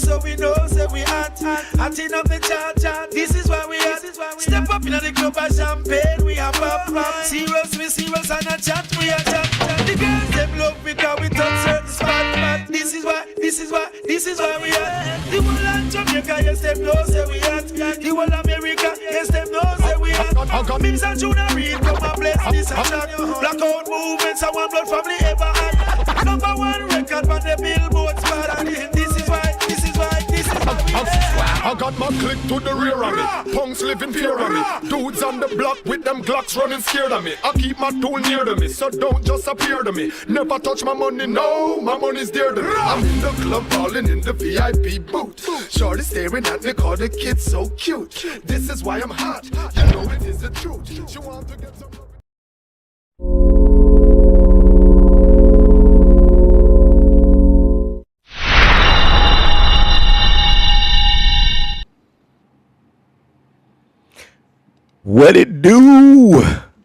so we know, say we hot. Hot enough the chat. This is why we hot. Step up in the club of champagne, we have pop. Serious, we serious and a chat, we a chat. The girls them love because we touch certain spot. This is why we hot. The whole of Jamaica, yes them know, say we hot. The whole of America, yes them know, say we hot. Mims and Junior Reid come and bless this and that. Blackout movements and one blood family ever had. Number one record on the billboard spot. This is why we I got my click to the rear of me. Punks living fear of me. Dudes on the block with them Glocks running scared of me. I keep my tool near to me, so don't just appear to me. Never touch my money, no, my money's dear to me. I'm in the club balling in the VIP booth. Shorty staring at me, call the kid so cute. This is why I'm hot, you know it is the truth. She want to get some... What it do?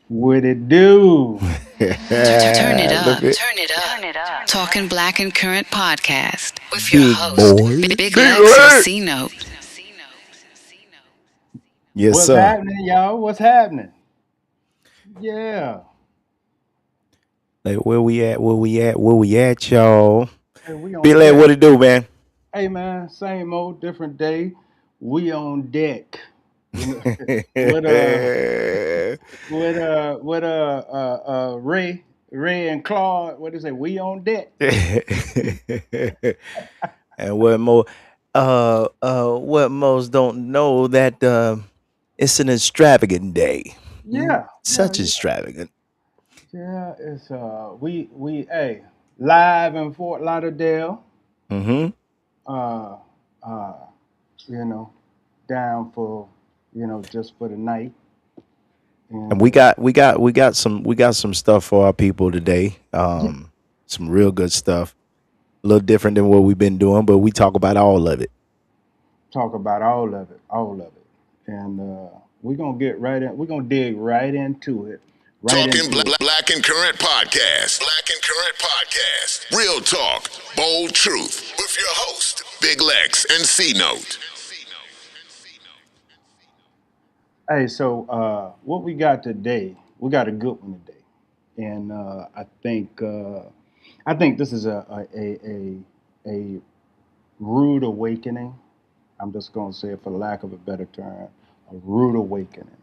What it do? Turn it up. Turn it up. Talking Black and Current podcast with your host, Big Lex and C-Note. Yes, What's sir. happening, y'all? What's happening? Yeah. Like, where we at, y'all? Hey, we on Billy, deck. what it do, man? Hey, man, same old, different day. We on deck. with Ray and Claude, what is it? We on deck. And what most don't know that it's an extravagant day. Yeah. Such extravagant. Yeah, it's we live in Fort Lauderdale. Mm-hmm. Down for just for the night. And we got some stuff for our people today. Some real good stuff. A little different than what we've been doing, but we talk about all of it. Talk about all of it. And we're gonna get right in. We're gonna dig right into it. Talking Black and Current podcast. Black and Current podcast. Real talk, bold truth. With your host, Big Lex and C-Note. Hey, so what we got today? We got a good one today, and I think this is a rude awakening. I'm just gonna say it for lack of a better term, a rude awakening.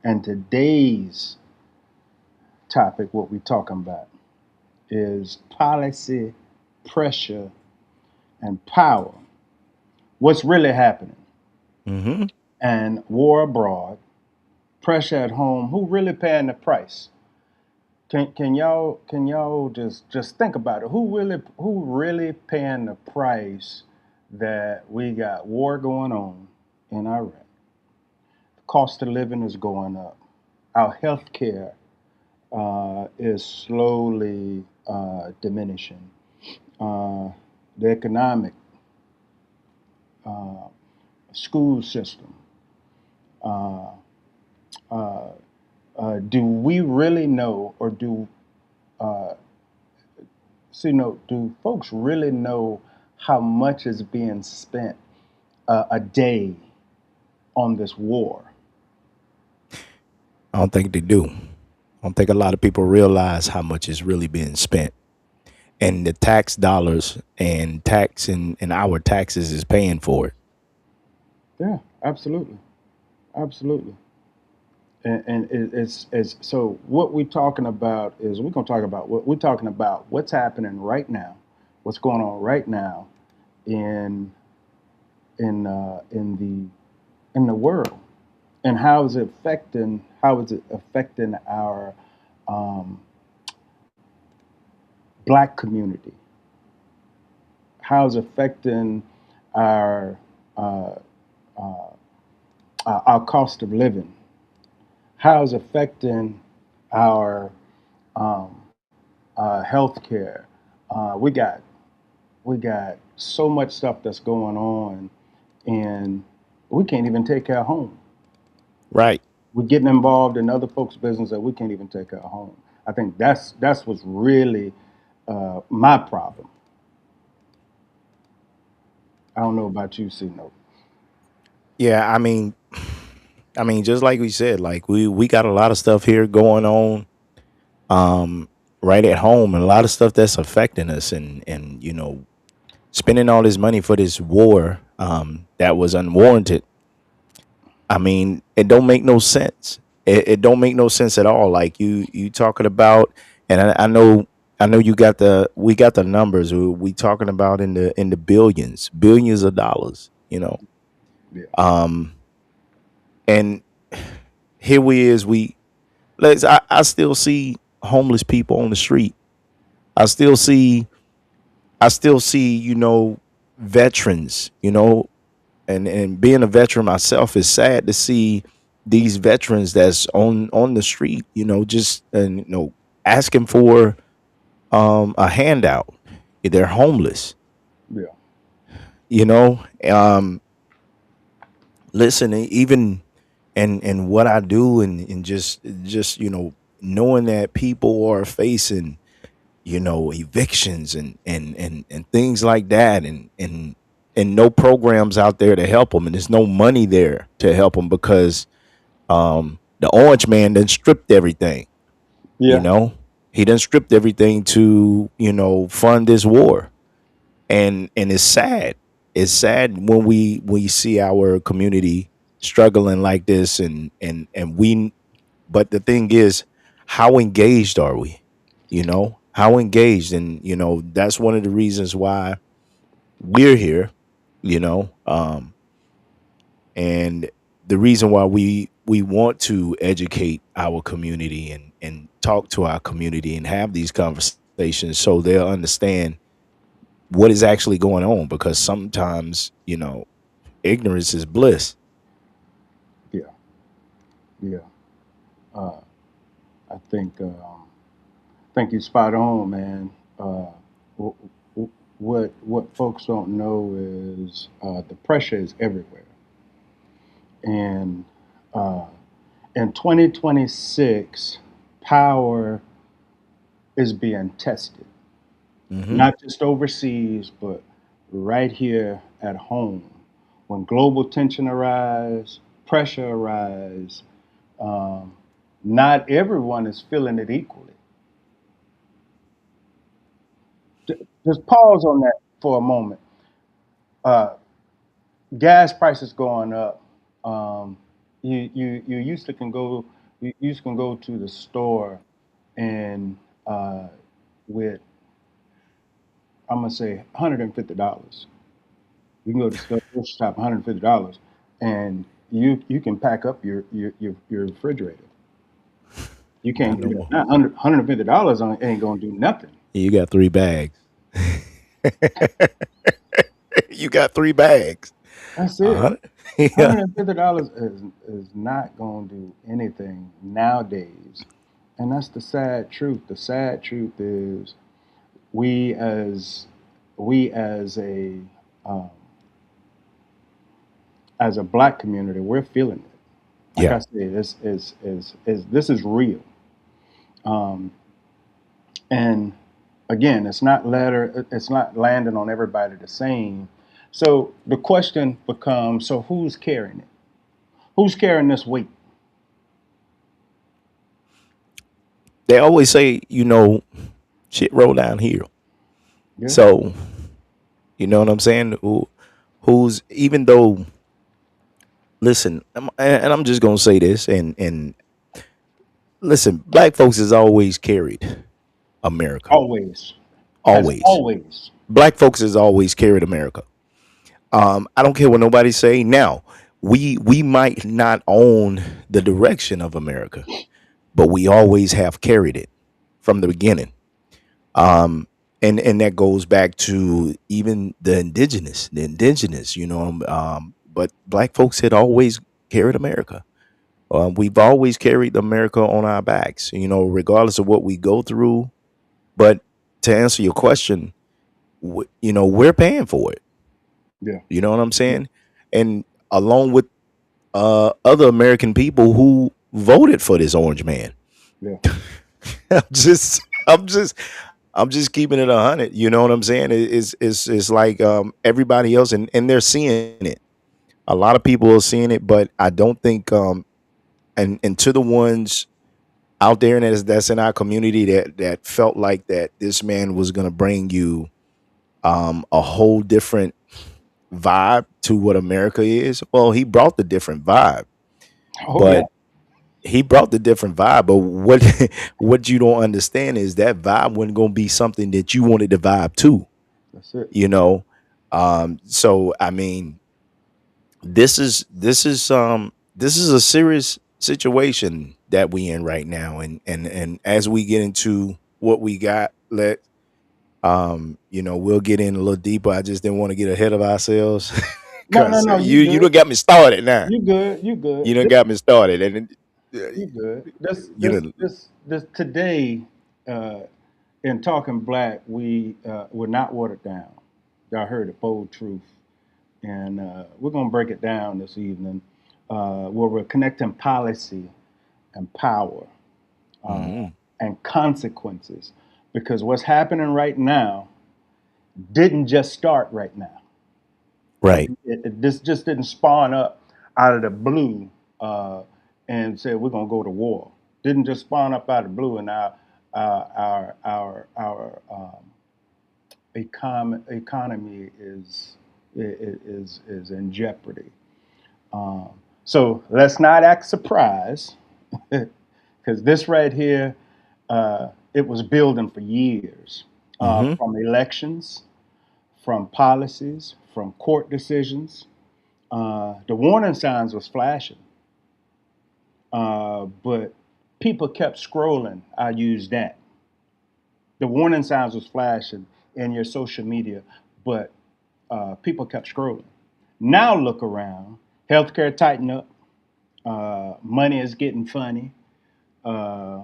And today's topic, what we're talking about, is policy, pressure, and power. What's really happening? Mm-hmm. And war abroad, pressure at home. Who really paying the price? Can y'all just think about it? Who really paying the price that we got war going on in Iraq? The cost of living is going up. Our health care is slowly diminishing. The economic school system. Do we really know, or do folks really know how much is being spent a day on this war? I don't think they do. I don't think a lot of people realize how much is really being spent. And the tax dollars and tax and our taxes is paying for it. Yeah, absolutely. And it's so what we're talking about is we're talking about what's happening right now, what's going on right now in the world, and how is it affecting our Black community? How is it affecting our cost of living? How is it affecting our health care? We got so much stuff that's going on, and we can't even take care of home. Right. We're getting involved in other folks' business that we can't even take care of home. I think that's what's really my problem. I don't know about you, C Note. Yeah, just like we said, like we got a lot of stuff here going on, um, right at home, and a lot of stuff that's affecting us, and spending all this money for this war, that was unwarranted. I mean, it don't make no sense. It don't make no sense at all. Like you talking about, and I know we got the numbers. We talking about in the billions of dollars. Yeah, Um, and here we is. I still see homeless people on the street. I still see veterans. And being a veteran myself, is sad to see these veterans that's on the street, just and asking for a handout. They're homeless, yeah, you know. Listen, even and what I do, and just knowing that people are facing evictions and things like that, and no programs out there to help them, and there's no money there to help them because the orange man then stripped everything. you yeah, know he done stripped everything to fund this war, and it's sad when we see our community struggling like this, and we but the thing is, how engaged are we? How engaged? And that's one of the reasons why we're here. you know and the reason why we want to educate our community, and talk to our community, and have these conversations, so they'll understand what is actually going on, because sometimes ignorance is bliss. yeah, yeah. Uh, I think you're spot on, man. Wh- what folks don't know is the pressure is everywhere, and uh, in 2026, power is being tested, Hmm. not just overseas, but right here at home. When global tension arise, pressure arise, um, not everyone is feeling it equally. Just pause on that for a moment. Uh, Gas prices going up. Um, you used to can go you used can go to the store and with I'm gonna say $150. You can go to the grocery shop $150, and you can pack up your refrigerator. You Not can't do no that. more. Not $150 ain't gonna do nothing. You got 3 bags. You got 3 bags. That's A it. hundred. Yeah. $150 is not gonna do anything nowadays, and that's the sad truth. The sad truth is we as we um, as a black community, we're feeling it. Like Yeah. I said, this is real. Um, and again, it's not landing on everybody the same. So the question becomes: so who's carrying it? Who's carrying this weight? They always say, shit roll downhill. Yeah, So, you know what I'm saying? Who's even though, listen, and I'm just gonna say this, and listen, black folks has always carried America. always has Always. always. Black folks has always carried America. I don't care what nobody say. Now, we might not own the direction of America, but we always have carried it from the beginning. Um, and that goes back to even the indigenous. But black folks had always carried America. We've always carried America on our backs, regardless of what we go through. But to answer your question, we're paying for it. Yeah, You know what I'm saying? And along with other American people who voted for this orange man. yeah, I'm just I'm just keeping it 100. You know what I'm saying? It's like everybody else, and they're seeing it. A lot of people are seeing it, but I don't think and to the ones out there and that's in our community that felt like that this man was gonna bring you a whole different vibe to what America is. Well, he brought the different vibe, Oh yeah, but he brought the different vibe. But what what you don't understand is that vibe wasn't gonna be something that you wanted to vibe to, that's it. you know. So I mean, this is a serious situation that we in right now, and as we get into what we got, we'll get in a little deeper. I just didn't want to get ahead of ourselves No, no, because no. you done got me started now. You good. You good. You done got me started, and You good. you know, This today, in Talking Black, we're not watered down. Y'all heard the bold truth, and we're gonna break it down this evening, where we're connecting policy and power, uh, mhm, and consequences, because what's happening right now didn't just start right now. right. This just didn't spawn up out of the blue, uh, and say we're gonna go to war. Didn't just spawn up out of the blue, and our economy is in jeopardy. Um, so let's not act surprised, because this right here, it was building for years, Hmm. from elections, from policies, from court decisions. The warning signs was flashing, but people kept scrolling. I use that. The warning signs was flashing in your social media, but people kept scrolling. Now look around. Healthcare tighten up. Money is getting funny, uh,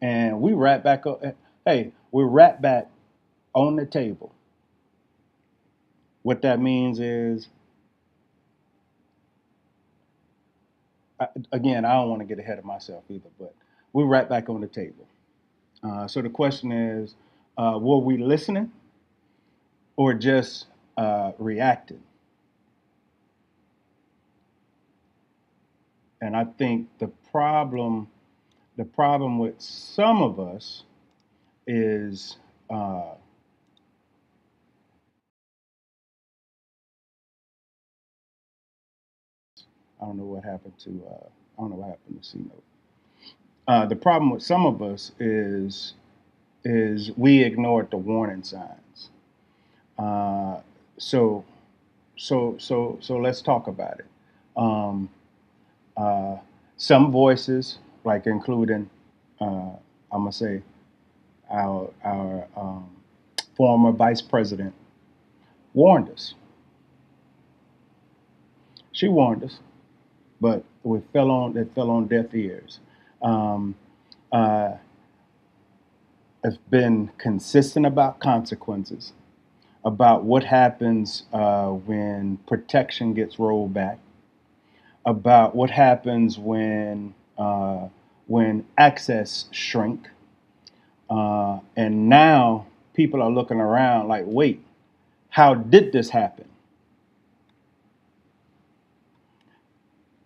and we right back up. Hey, we're right back on the table. What that means is, again, I don't want to get ahead of myself either, but we're right back on the table. So the question is, were we listening or just reacting? And I think the problem with some of us is, I don't know what happened to I don't know what happened to C Note. The problem with some of us is we ignored the warning signs. Uh, so so let's talk about it. Um, uh, some voices, like including, I'm gonna say, our former vice president, warned us. She warned us, but it fell on deaf ears. Um, uh, have been consistent about consequences, about what happens when protection gets rolled back, about what happens when access shrink, and now people are looking around like, wait, how did this happen?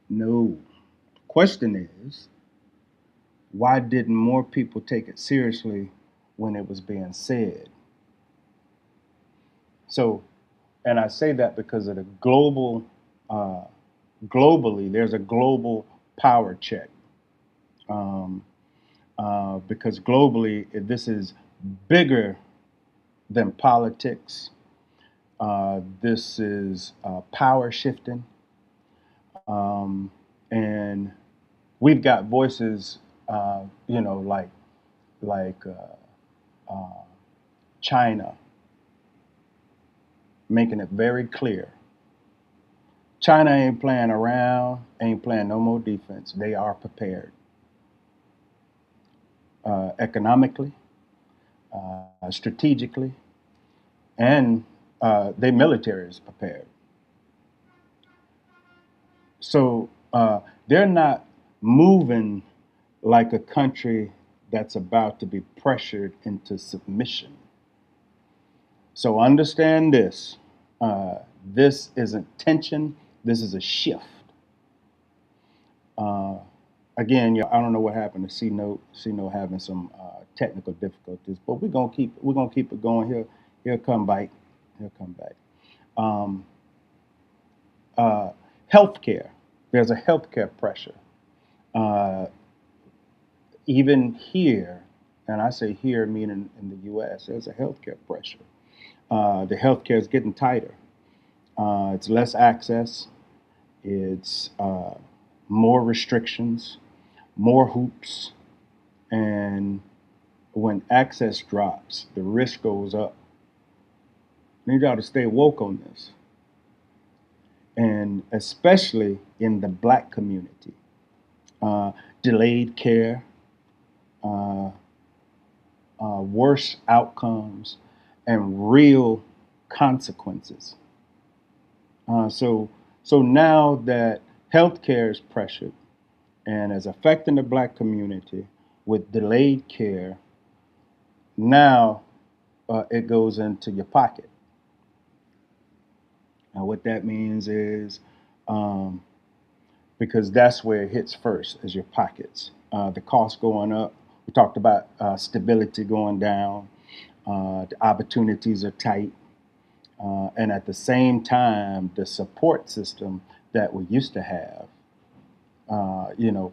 No. Question is, why didn't more people take it seriously when it was being said? So, and I say that because of the uh, globally, there's a global power check. Um, because globally, this is bigger than politics. This is power shifting. Um, and we've got voices, like like uh, China, making it very clear. China ain't playing around, ain't playing no more defense. They are prepared, economically, strategically, and their military is prepared. So they're not moving like a country that's about to be pressured into submission. So understand this. This isn't tension. This is a shift. Again, I don't know what happened to C Note. C Note having some technical difficulties, but we're gonna keep it going. He'll come back. He'll come back. Um, Healthcare. There's a healthcare pressure. Uh, Even here, and I say here meaning in the U.S., there's a healthcare pressure. The healthcare is getting tighter. It's less access. It's more restrictions, more hoops, and when access drops, the risk goes up. I need y'all to stay woke on this, and especially in the Black community. Delayed care, uh, worse outcomes, and real consequences. So now that healthcare is pressured and is affecting the Black community with delayed care, now it goes into your pocket. Now, what that means is, because that's where it hits first, is your pockets. The cost going up. We talked about stability going down. The opportunities are tight. And at the same time, the support system that we used to have, you know,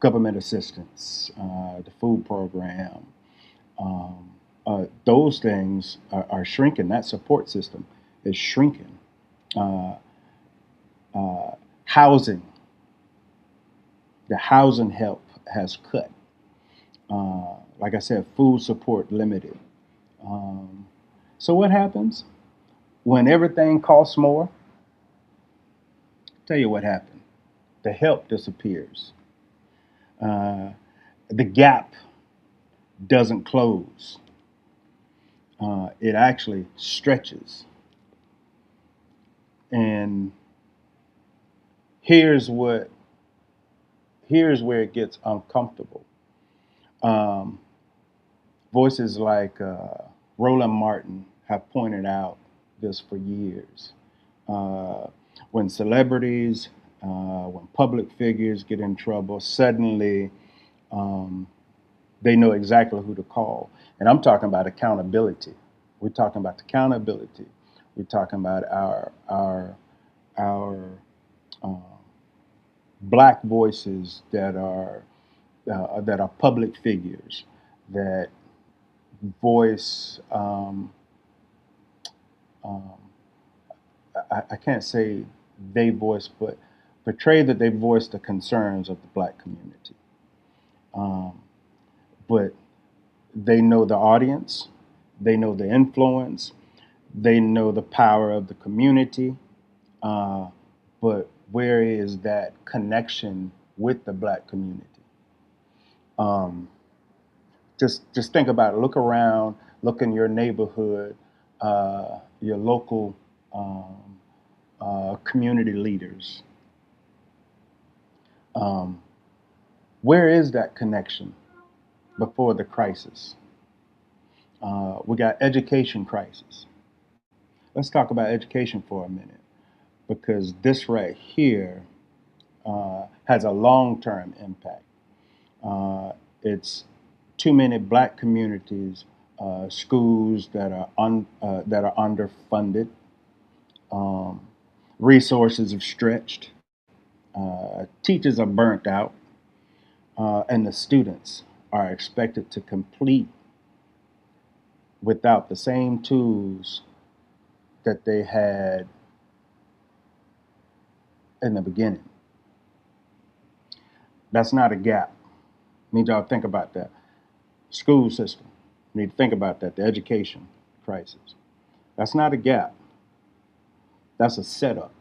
government assistance, the food program, those things are shrinking. That support system is shrinking. Housing, the housing help has cut. Like I said, food support limited. So what happens when everything costs more? Tell you what happened. The help disappears. The gap doesn't close. It actually stretches. And here's where it gets uncomfortable. Voices like Roland Martin have pointed out this for years. When celebrities, when public figures get in trouble, suddenly they know exactly who to call. And I'm talking about accountability. We're talking about accountability. We're talking about our Black voices that are public figures that voice. I can't say they voice, but portray that they voice the concerns of the Black community. But they know the audience, they know the influence, they know the power of the community. But where is that connection with the Black community? Just think about it. Look around, look in your neighborhood, your local community leaders. Where is that connection before the crisis? We got education crisis. Let's talk about education for a minute, because this right here has a long-term impact. It's too many Black communities, schools that are underfunded, resources have stretched, teachers are burnt out, and the students are expected to complete without the same tools that they had in the beginning. That's not a gap. I need y'all to think about that. School system. You need to think about that. The education crisis. That's not a gap. That's a setup.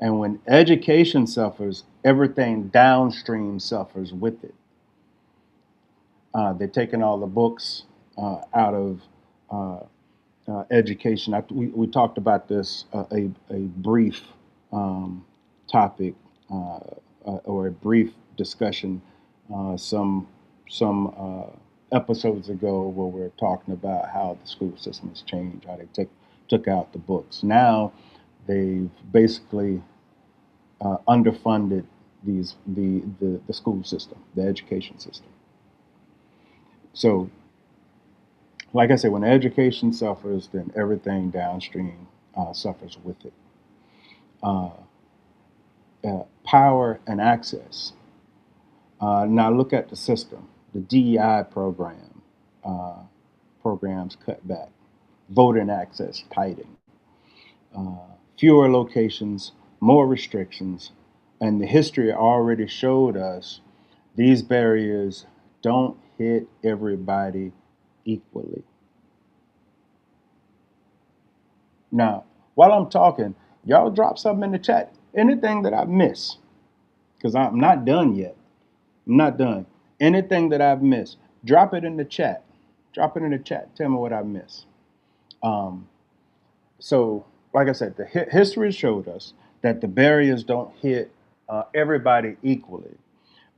And when education suffers, everything downstream suffers with it. They're taking all the books out of education. We talked about this, a brief topic or a brief discussion some episodes ago where we were talking about how the school system has changed, how they took out the books. Now they've basically underfunded the school system, the education system. So, like I said, when education suffers, then everything downstream suffers with it. Power and access. Now look at the system. The DEI programs cut back. Voting access tightening. Fewer locations, more restrictions, and the history already showed us these barriers don't hit everybody equally. Now, while I'm talking, y'all drop something in the chat. Anything that I miss, because I'm not done yet. I'm not done. Anything that I've missed, drop it in the chat. Drop it in the chat. Tell me what I missed. So, like I said, the history showed us that the barriers don't hit everybody equally.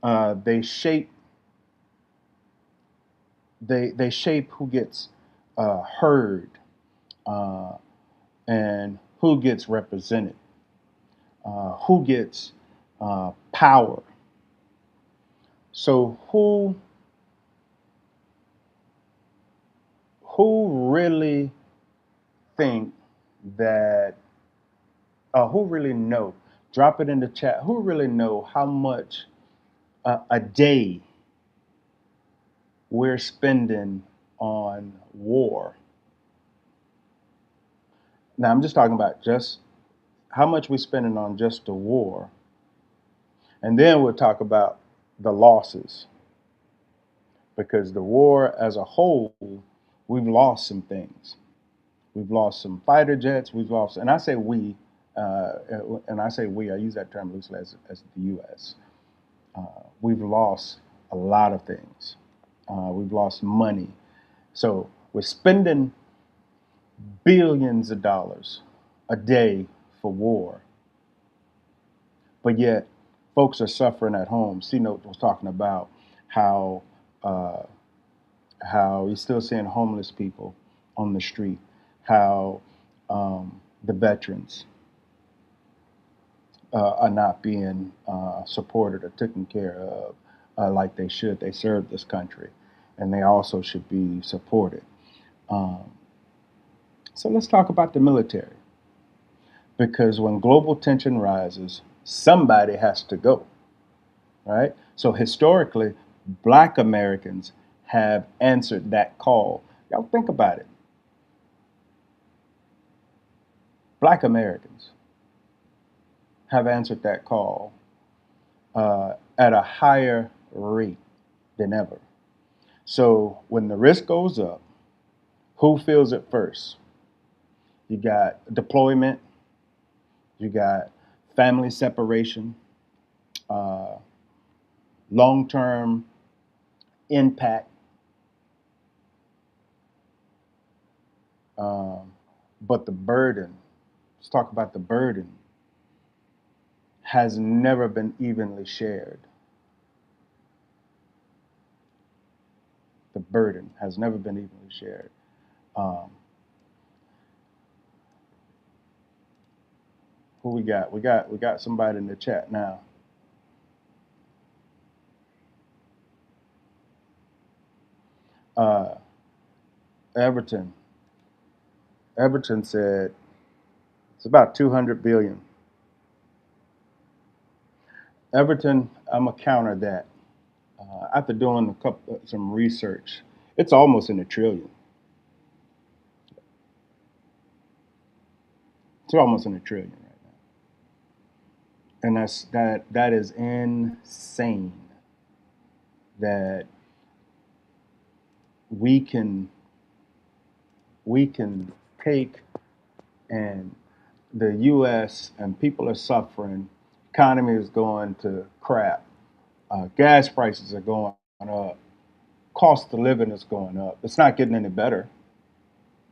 They shape who gets heard and who gets represented, who gets power. So who really think that, who really know? Drop it in the chat. Who really know how much a day we're spending on war? Now I'm just talking about just how much we're spending on just the war. And then we'll talk about the losses. Because the war as a whole, we've lost some things. We've lost some fighter jets. We've lost, and I say we, I use that term loosely as the U.S. We've lost a lot of things. We've lost money. So we're spending billions of dollars a day for war. But yet, folks are suffering at home. C-Note was talking about how you're still seeing homeless people on the street, how the veterans are not being supported or taken care of like they should. They serve this country, and they also should be supported. So let's talk about the military. Because when global tension rises, somebody has to go, right? So historically, Black Americans have answered that call. Y'all think about it. Black Americans have answered that call at a higher rate than ever. So when the risk goes up, who feels it first? You got deployment, you got family separation, long-term impact. But the burden, let's talk about the burden, has never been evenly shared. The burden has never been evenly shared. Who we got? We got somebody in the chat now. Everton said it's about 200 billion. Everton, I'm gonna counter that. After doing some research, it's almost in a trillion. It's almost in a trillion right now, and that is insane. That we can take, and the U.S. and people are suffering. Economy is going to crap. Gas prices are going up. Cost of living is going up. It's not getting any better.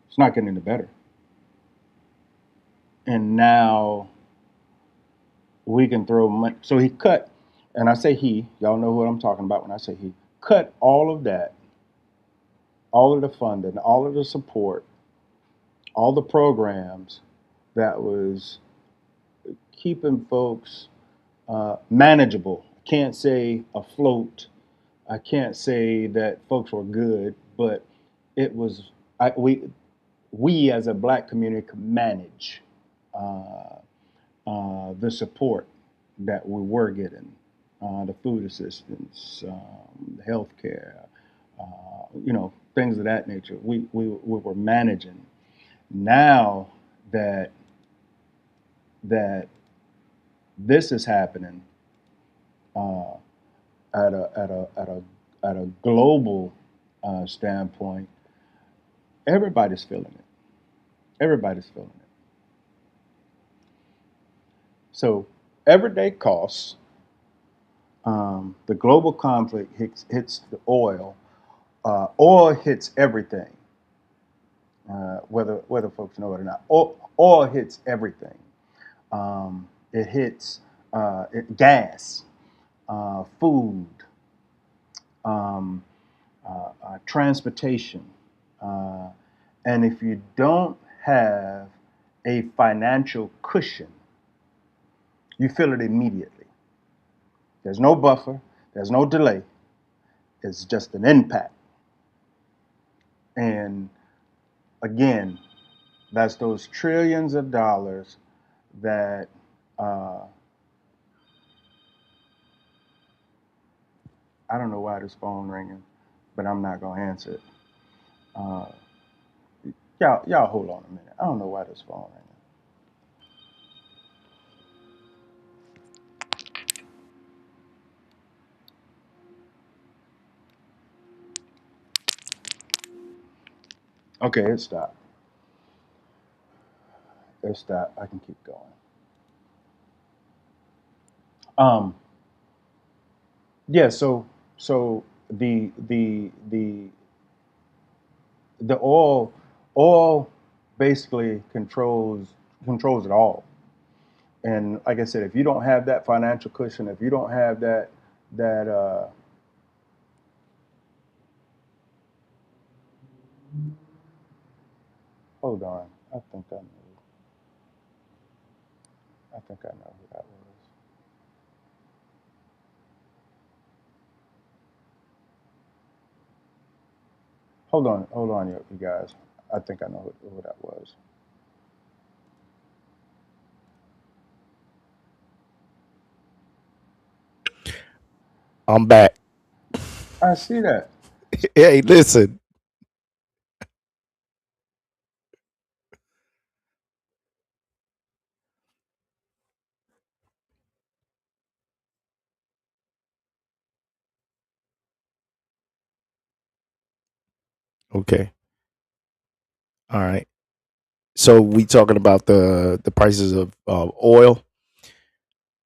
It's not getting any better. And now we can throw money. So he cut and I say he, y'all know what I'm talking about when I say he, cut all of that, all of the funding, all of the support, all the programs that was keeping folks manageable. I can't say afloat. I can't say that folks were good, but it was we as a black community could manage uh, the support that we were getting, the food assistance, the health care, things of that nature. We were managing. Now that that this is happening uh, at a global standpoint, everybody's feeling it. Everybody's feeling it. So everyday costs, the global conflict hits the oil. Oil hits everything, whether folks know it or not. Oil hits everything. It hits gas, food, um, transportation. Uh, and if you don't have a financial cushion, you feel it immediately. There's no buffer, there's no delay, it's just an impact. And again, that's those trillions of dollars that I don't know why this phone ringing, but I'm not gonna answer it. Uh, y'all hold on a minute. I don't know why this phone ringing. Okay, it stopped. It stopped. I can keep going. Um, yeah. So the oil basically controls it all. And like I said, if you don't have that financial cushion, if you don't have that hold on, I think I know who that was. Hold on, you guys. I think I know who that was. I'm back. I see that. Hey, listen. Okay. All right. So we talking about the prices of oil.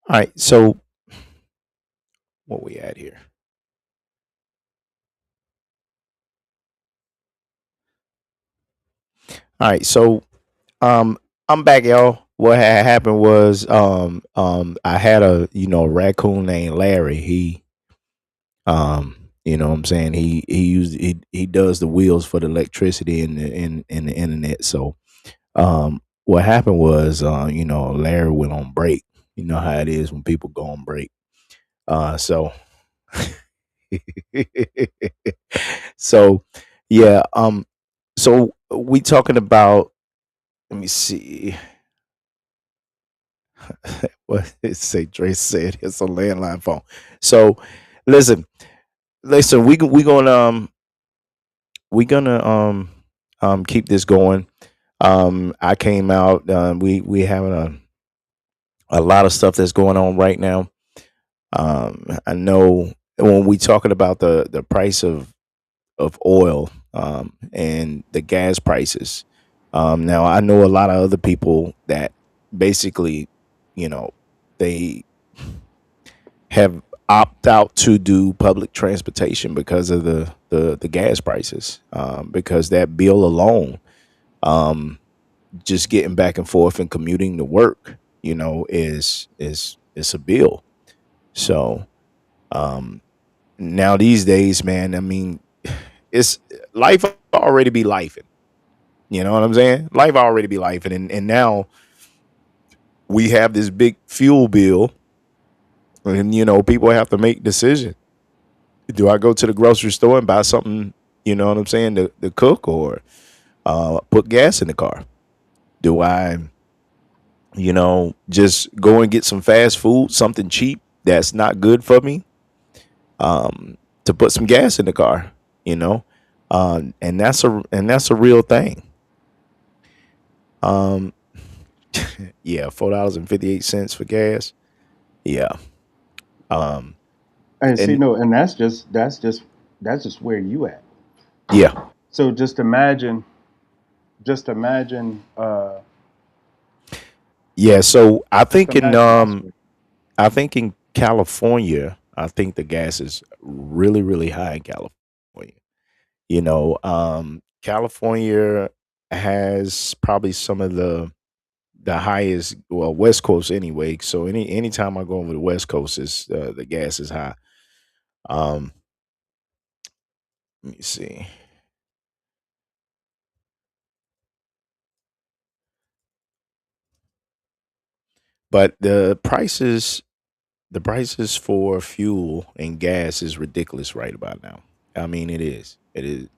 All right. So what we at here? All right. So I'm back, y'all. What had happened was I had a raccoon named Larry. You know what I'm saying, he does the wheels for the electricity and the internet. So what happened was Larry went on break. You know how it is when people go on break. So so yeah, so we talking about, let me see. What it say? Dre said it's a landline phone. So listen, we gonna keep this going. I came out. We having a lot of stuff that's going on right now. I know when we talking about the price of oil and the gas prices. Now I know a lot of other people that basically, you know, they have opt out to do public transportation because of the gas prices. Because that bill alone, um, just getting back and forth and commuting to work, is a bill. So. Now these days, man, I mean, it's life already be lifing. You know what I'm saying? Life already be lifing, and now we have this big fuel bill, and people have to make decisions. Do I go to the grocery store and buy something? You know what I'm saying? To cook, or put gas in the car? Do I, just go and get some fast food, something cheap that's not good for me, to put some gas in the car? You know, and that's a real thing. Um, yeah, $4.58 for gas. Yeah. Um, And see, and no, and that's just where you at. yeah, So just imagine, yeah. So just imagine elsewhere. I think in California, I think the gas is really, really high in California. California has probably some of the highest, well, West Coast anyway. So anytime I go over the West Coast, is the gas is high. Um, let me see. But the prices for fuel and gas is ridiculous right about now. I mean, it is. It is.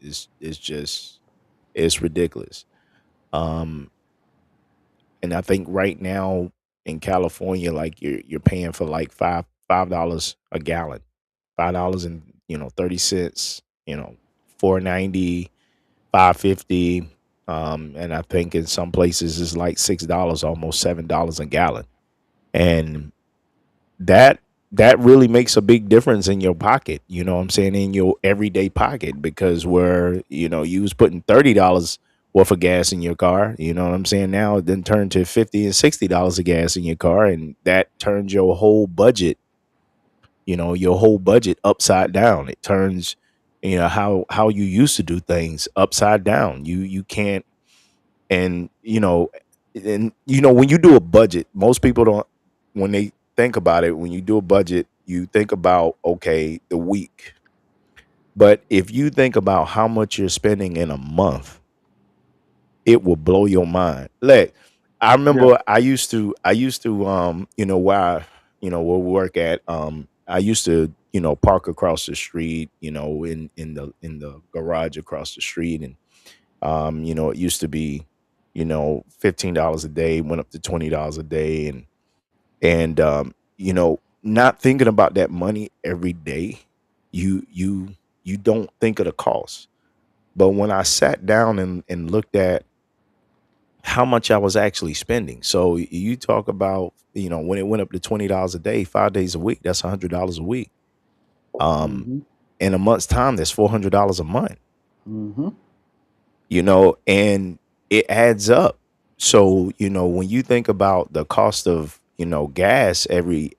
It's just it's ridiculous. Um, and I think right now in California, like you're paying for like $5 a gallon, $5 and 30 cents. 4.90, 5.50. And I think in some places it's like $6, almost $7 a gallon, and that that really makes a big difference in your pocket. You know what I'm saying? In your everyday pocket, because where you was putting $30 worth of gas in your car. You know what I'm saying? Now it then turned to $50 and $60 of gas in your car, and that turns your whole budget. Your whole budget upside down. It turns how you used to do things upside down. You can't. And when you do a budget, most people don't. When they think about it, when you do a budget, you think about, okay, the week. But if you think about how much you're spending in a month, it will blow your mind. Like, I Yeah. remember I used to where we work at, I used to park across the street, in the garage across the street. And it used to be, $15 a day, went up to $20 a day. And not thinking about that money every day, you don't think of the cost. But when I sat down and looked at how much I was actually spending, so you talk about, when it went up to $20 a day, 5 days a week, that's $100 a week. Um, Mm-hmm. in a month's time, that's $400 a month. Mm-hmm. And it adds up. So, when you think about the cost of, gas every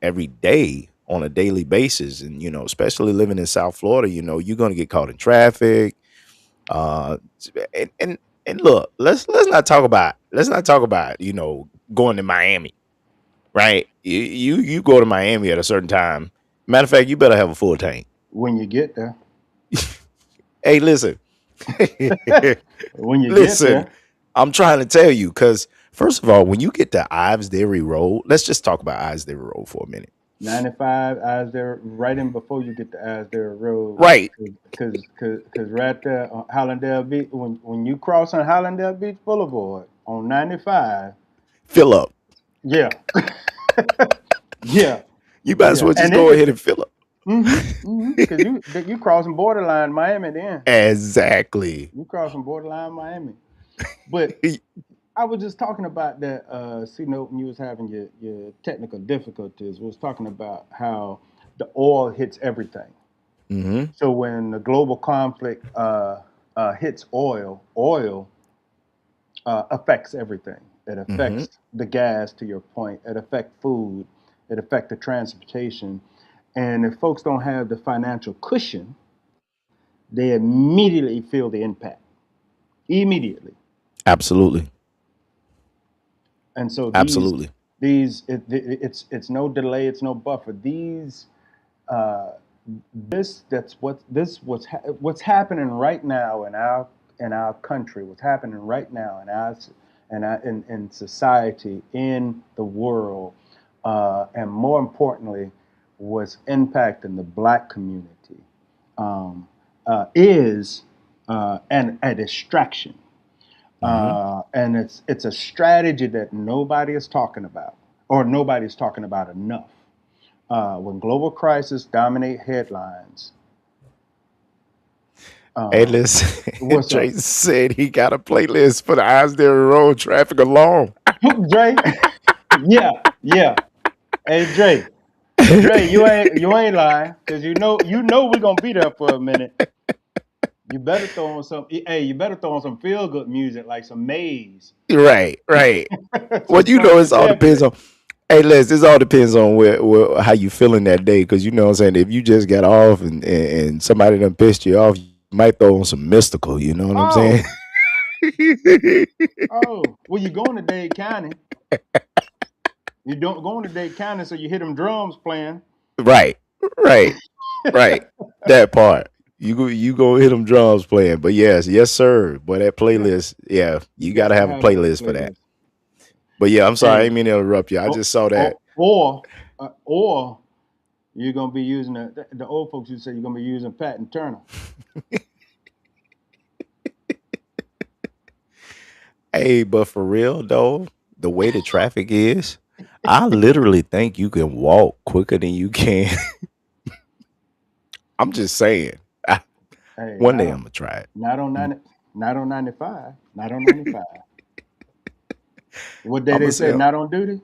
day on a daily basis, and, especially living in South Florida, you're going to get caught in traffic. Uh, and look, let's not talk about, going to Miami, right? You go to Miami at a certain time. Matter of fact, you better have a full tank. When you get there, Hey, listen. when you get Listen, there, I'm trying to tell you, because first of all, when you get to Ives Dairy Road, let's just talk about Ives Dairy Road for a minute. 95 Asdale, right in before you get to Asdale Road, Right. because right there on Hallandale Beach, when you cross on Hallandale Beach Boulevard on 95, Fill up. yeah, yeah, You might as yeah, well just and it go just ahead and fill up. because you crossing borderline Miami, then Exactly. you crossing borderline Miami. But I was just talking about that, C note, when you was having your technical difficulties. We was talking about how the oil hits everything. Mm-hmm. So when the global conflict hits oil affects everything. It Mm-hmm. affects the gas, to your point. It affects food. It affects the transportation. And if folks don't have the financial cushion, they immediately feel the impact. Immediately. Absolutely. And so Absolutely. it's no delay, it's no buffer. These what's happening right now in our country, what's happening right now in society, in the world, and more importantly, what's impacting the Black community, is a distraction. And it's a strategy that nobody is talking about, or nobody's talking about enough. When global crisis dominate headlines, Hey, listen, what's up, Jason said he got a playlist for the Isdale Road traffic alarm. Dre? Yeah. Hey, Dre, you ain't lying, because you know we're gonna be there for a minute. You better throw on some. Hey, you better throw on some feel good music like some Maze, Right. Well, some it's Sergeant all depends Pepper. on. Hey, Les, this all depends on where how you feeling that day, because you know what I'm saying. If you just got off and somebody done pissed you off, you might throw on some mystical. You know what I'm saying? Oh, well, you going to Dade County? You don't going to Dade County, so you hear them drums playing. Right, right, right. That part. You go hit them drums playing. But yes, sir. But that Yeah, playlist, yeah, you you gotta got to have a have that playlist for that. playlist. But yeah, I'm sorry, I Hey, didn't mean to interrupt you. I or just saw that. or you're gonna be using the old folks who say you're gonna be using Pat and Turner. Hey, but for real though, the way the traffic is, I literally think you can walk quicker than you can. I'm just saying. Hey, One day I'm gonna try it. not on 90, not on 95, not on 95. What day I'm they gonna say say. not on duty?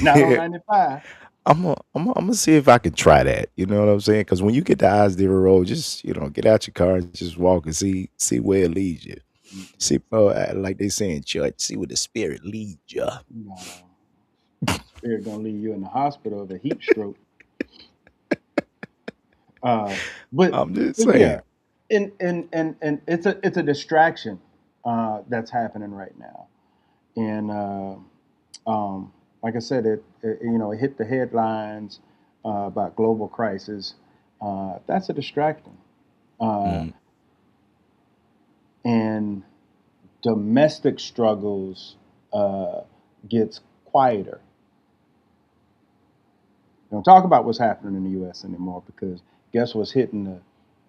Not on 95. I'm gonna see if I can try that. You know what I'm saying? Because when you get to Isdale Road, just get out your car and just walk and see where it leads you. See, like they say in church, see where the spirit leads you. No, spirit gonna leave you in the hospital of a heat stroke. Uh, but I'm just but yeah, saying. and it's a distraction that's happening right now, and like I said, it hit the headlines about global crisis. That's a distraction, uh, Mhm. and domestic struggles gets quieter. We don't talk about what's happening in the U.S. anymore, because guess what's hitting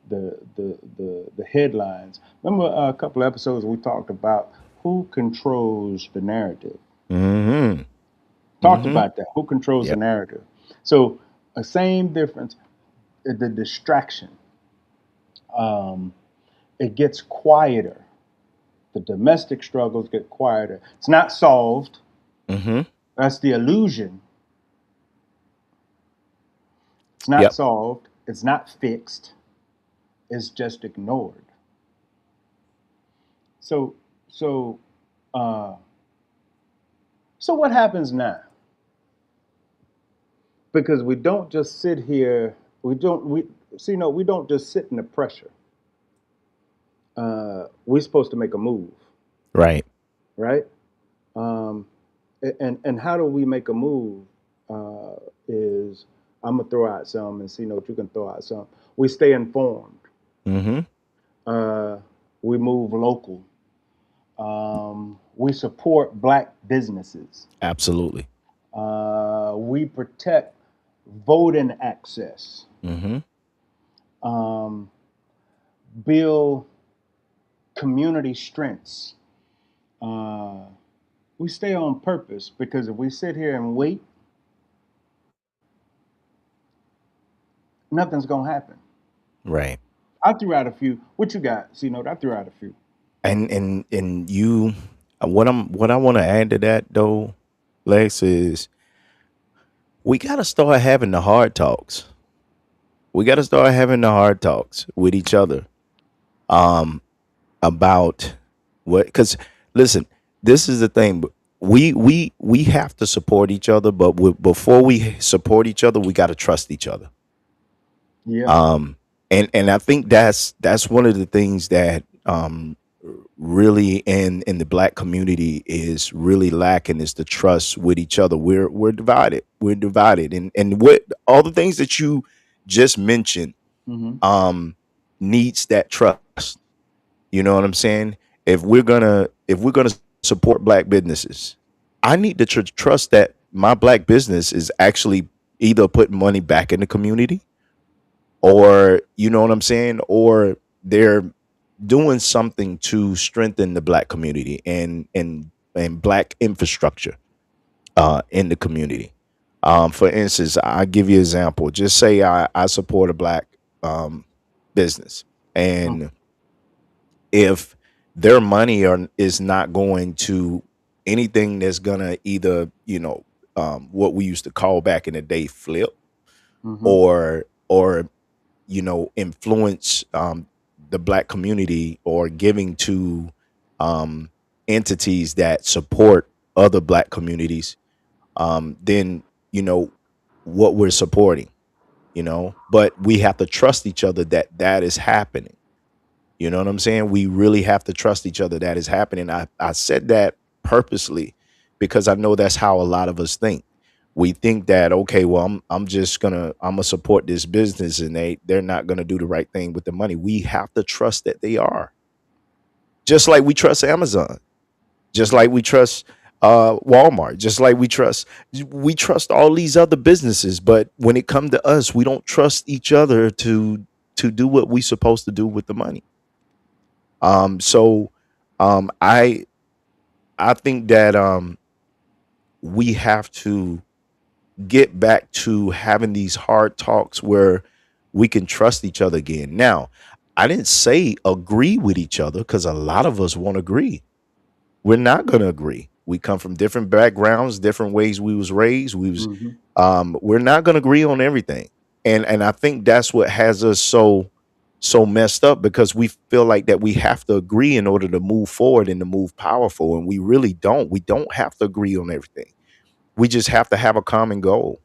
the headlines? Remember a couple of episodes we talked about who controls the narrative. Mhm. Talked Mhm. about that. Who controls the Yep. narrative? So, the same difference. The distraction. Um, it gets quieter. The domestic struggles get quieter. It's not solved. Mhm. That's the illusion. It's not Yep. solved. It's not fixed. It's just ignored. So so uh, so what happens now? Because we don't just sit here. We don't just sit in the pressure. We're supposed to make a move, Right. right? Um, and how do we make a move? Is I'm gonna throw out some, and see, you can throw out some. We stay informed. Mhm. Uh, we move local. We support Black businesses. Absolutely. We protect voting access. Mhm. Um, build community strengths. Uh, we stay on purpose, because if we sit here and wait, nothing's gonna happen. Right. I threw out a few. What you got? See, note. I threw out a few. And you, what I want to add to that though, Lex, is we got to start having the hard talks. We got to start having the hard talks with each other, um, about what. Because listen, this is the thing. We have to support each other, but before we support each other, we got to trust each other. Yeah. Um, and I think that's one of the things that really in the Black community is really lacking, is the trust with each other. We're divided. We're divided, and what all the things that you just mentioned. um, needs that trust. You know what I'm saying? If we're gonna support black businesses, I need to trust that my black business is actually either putting money back in the community, or you know what I'm saying, or they're doing something to strengthen the black community and black infrastructure in the community. For instance, I give you an example. Just say I support a black um, business, and if their money is not going to anything that's gonna either what we used to call back in the day flip, or influence the black community, or giving to um, entities that support other black communities, then what we're supporting, but we have to trust each other that that is happening. You know what I'm saying? We really have to trust each other that is happening. I said that purposely because I know that's how a lot of us think. We think that, okay, well, I'm gonna support this business, and they're not gonna do the right thing with the money. We have to trust that they are. Just like we trust Amazon, just like we trust Walmart, just like we trust all these other businesses, but when it comes to us, we don't trust each other to do what we supposed to do with the money. So I think that we have to get back to having these hard talks where we can trust each other again. Now, I didn't say agree with each other, because a lot of us won't agree. We're not going to agree. We come from different backgrounds, different ways we was raised. We're not going to agree on everything. And I think that's what has us so messed up, because we feel like that we have to agree in order to move forward and to move powerful, and we really don't. We don't have to agree on everything. We just have to have a common goal.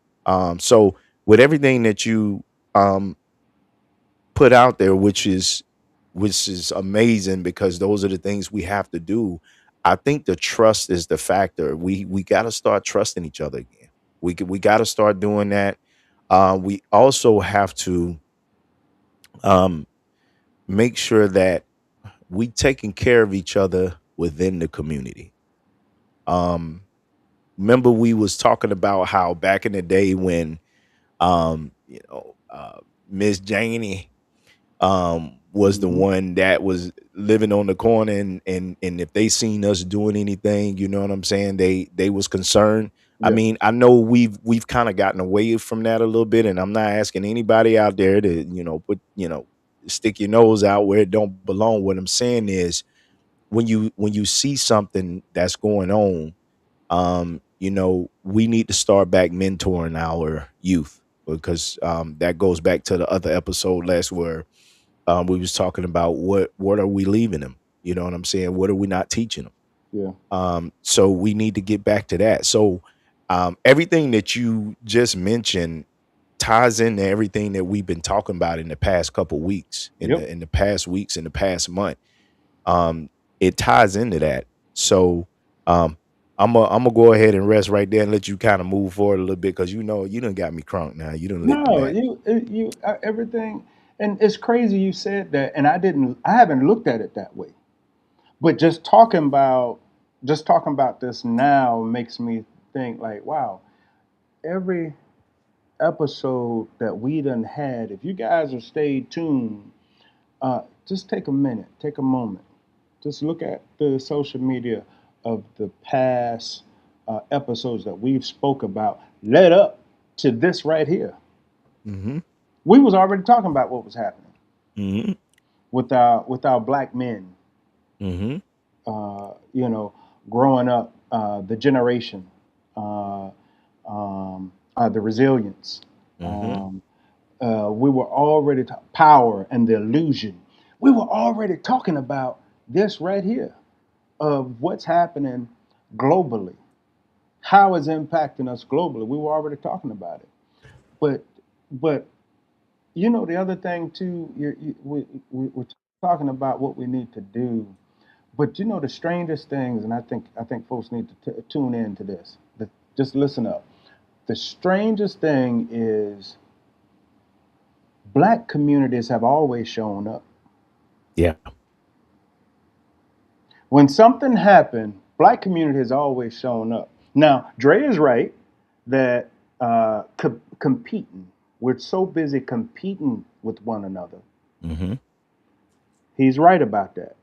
So with everything that you um put out there, which is amazing, because those are the things we have to do. I think the trust is the factor. We got to start trusting each other again. We got to start doing that. We also have to um make sure that we taking care of each other within the community. Um, Remember we was talking about how back in the day when Miss Janie was the one that was living on the corner, and if they seen us doing anything, you know what I'm saying, they was concerned. I Yeah. mean, I know we've kind of gotten away from that a little bit, and I'm not asking anybody out there to stick your nose out where it don't belong. What I'm saying is, when you see something that's going on, we need to start back mentoring our youth, because that goes back to the other episode last, where we was talking about what are we leaving them. You know what I'm saying? What are we not teaching them? Yeah. So we need to get back to that. So everything that you just mentioned ties into everything that we've been talking about in the past couple weeks, Yep. in the past weeks, in the past month. um, it ties into that. So I'm gonna go ahead and rest right there and let you kind of move forward a little bit, because you done got me crunk now. You done lit the No, match. you everything, and it's crazy you said that, and I haven't looked at it that way. But just talking about this now makes me think like, wow, every episode that we done had, if you guys have stayed tuned, just take a minute, take a moment, just look at the social media of the past episodes that we've spoke about, led up to this right here. Mm-hmm. We was already talking about what was happening Mm-hmm. with our black men, Mm-hmm. you know, growing up, the generation, uh, the resilience. Mm-hmm. Um, we were already power and the illusion. We were already talking about this right here of what's happening globally, how it's impacting us globally. We were already talking about it, but but the other thing too, we're talking about what we need to do. But the strangest things, and I think folks need to tune in to this. Just listen up. The strangest thing is Black communities have always shown up. Yeah. When something happened, Black community has always shown up. Now, Dre is right that competing, we're so busy competing with one another. Mm-hmm. He's right about that.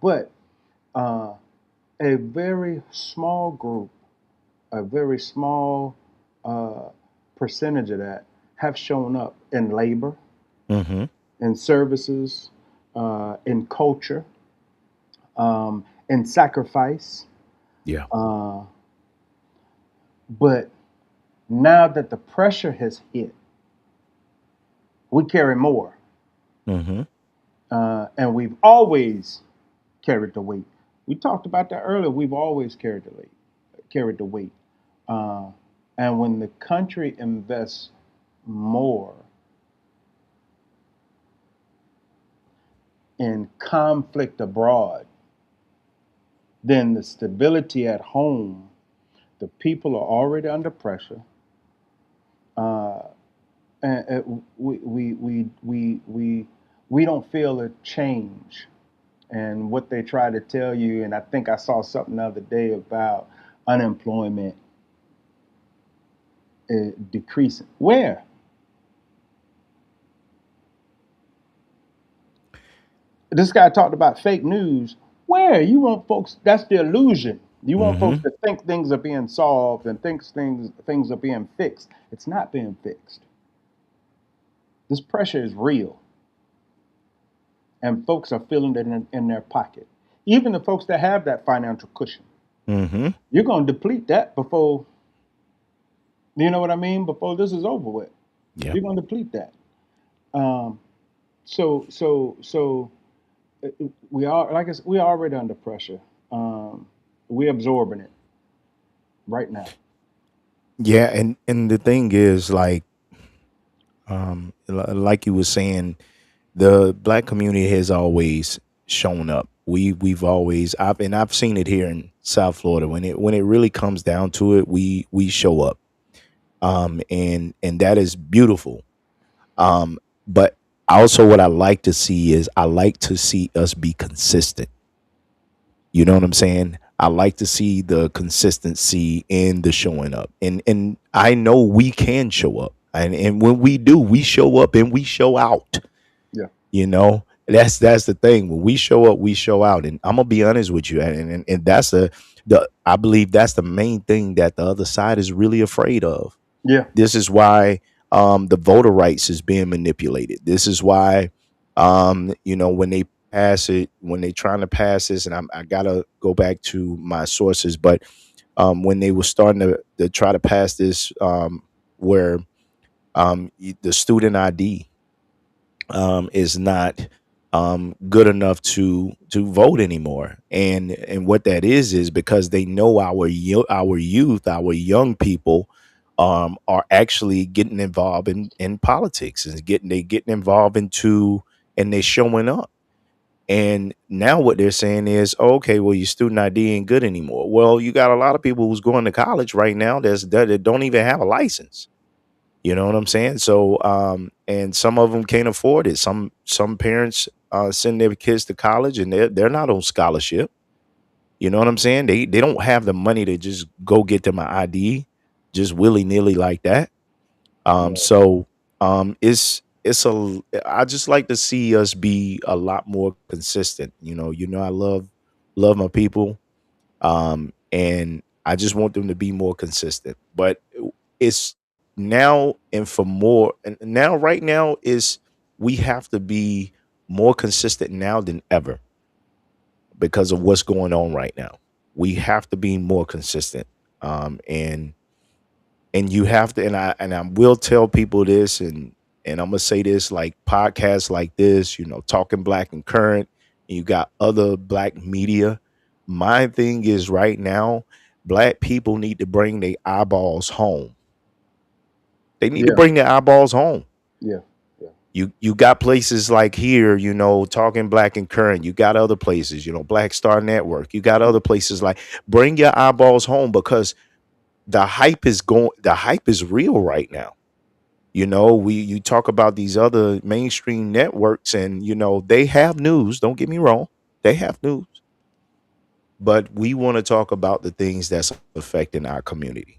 But a very small group, a very small percentage of that have shown up in labor, Mm-hmm. in services, in culture, in sacrifice. Yeah. But now that the pressure has hit, we carry more. Mm-hmm. And we've always carried the weight. We talked about that earlier. We've always carried the weight. And when the country invests more in conflict abroad than the stability at home, the people are already under pressure. Uh, and we don't feel a change. And what they try to tell you, and I think I saw something the other day about unemployment decreasing. Where? This guy talked about fake news. Where? You want folks, that's the illusion. You want folks Mm-hmm. to think things are being solved and think things are being fixed. It's not being fixed. This pressure is real. And folks are feeling it in their pocket. Even the folks that have that financial cushion. Mm-hmm. You're going to deplete that before, you know what I mean? Before this is over with. Yeah. You're going to deplete that. Um, so we are, like I said, we are already under pressure. We're absorbing it right now. Yeah, and the thing is, like, like you were saying, the Black community has always shown up. We've always, I've seen it here in South Florida. When it really comes down to it, we show up. And that is beautiful. But also what I like to see is I like to see us be consistent. You know what I'm saying? I like to see the consistency in the showing up. And I know we can show up. And when we do, we show up and we show out. Yeah. You know, that's the thing. When we show up, we show out. And I'm gonna be honest with you. And that's the I believe that's the main thing that the other side is really afraid of. Yeah. This is why the voter rights is being manipulated. This is why when they pass it, when they trying to pass this, and I gotta go back to my sources, but when they were starting to try to pass this, where the student ID is not good enough to vote anymore, and what that is because they know our youth, our young people are actually getting involved in politics and getting involved into, and they're showing up. And now what they're saying is, okay, well, your student ID ain't good anymore. Well, you got a lot of people who's going to college right now that don't even have a license. You know what I'm saying? So, and some of them can't afford it. Some parents send their kids to college and they're not on scholarship. You know what I'm saying? They don't have the money to just go get them an ID just willy nilly like that. Right. So it's a I just like to see us be a lot more consistent. I love my people. And I just want them to be more consistent. But it's now and for more and now right now is we have to be more consistent now than ever because of what's going on right now. We have to be more consistent. And you have to, and I will tell people this, and I'm gonna say this, like podcasts like this, Talking Black and Current, and you got other Black media. My thing is right now, Black people need to bring their eyeballs home. They need to Yeah. bring their eyeballs home. Yeah. Yeah. You got places like here, Talking Black and Current. You got other places, Black Star Network. You got other places like bring your eyeballs home because the hype is real right now. You talk about these other mainstream networks, and they have news. Don't get me wrong, they have news, but we want to talk about the things that's affecting our community.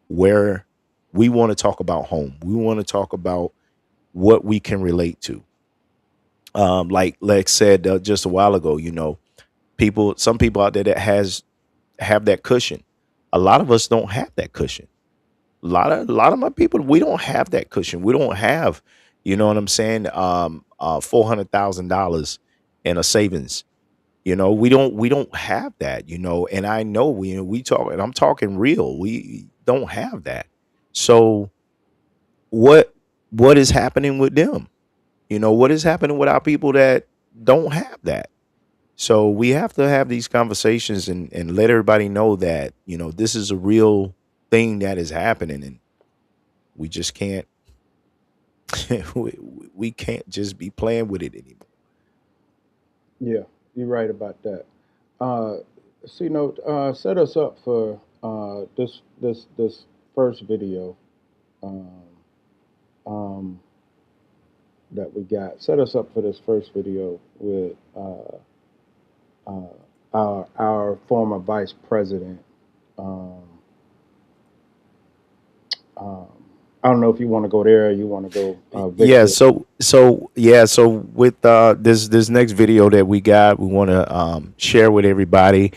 Where we want to talk about home, we want to talk about what we can relate to. Like Lex said just a while ago, some people out there that have that cushion. A lot of us don't have that cushion. A lot of my people, we don't have that cushion. We don't have, you know what I'm saying, $400,000 in a savings. We don't have that, and I know we talk, and I'm talking real. We don't have that. So what what is happening with them? What is happening with our people that don't have that? So we have to have these conversations, and let everybody know that, this is a real thing that is happening, and we just can't we can't just be playing with it anymore. Yeah, you're right about that. Uh, C note, set us up for this first video um, um, that we got. Set us up for this first video with uh, our former vice president. Um, um, I don't know if you want to go there or you want to go Yeah, Victor. so with this next video that we got, we want to share with everybody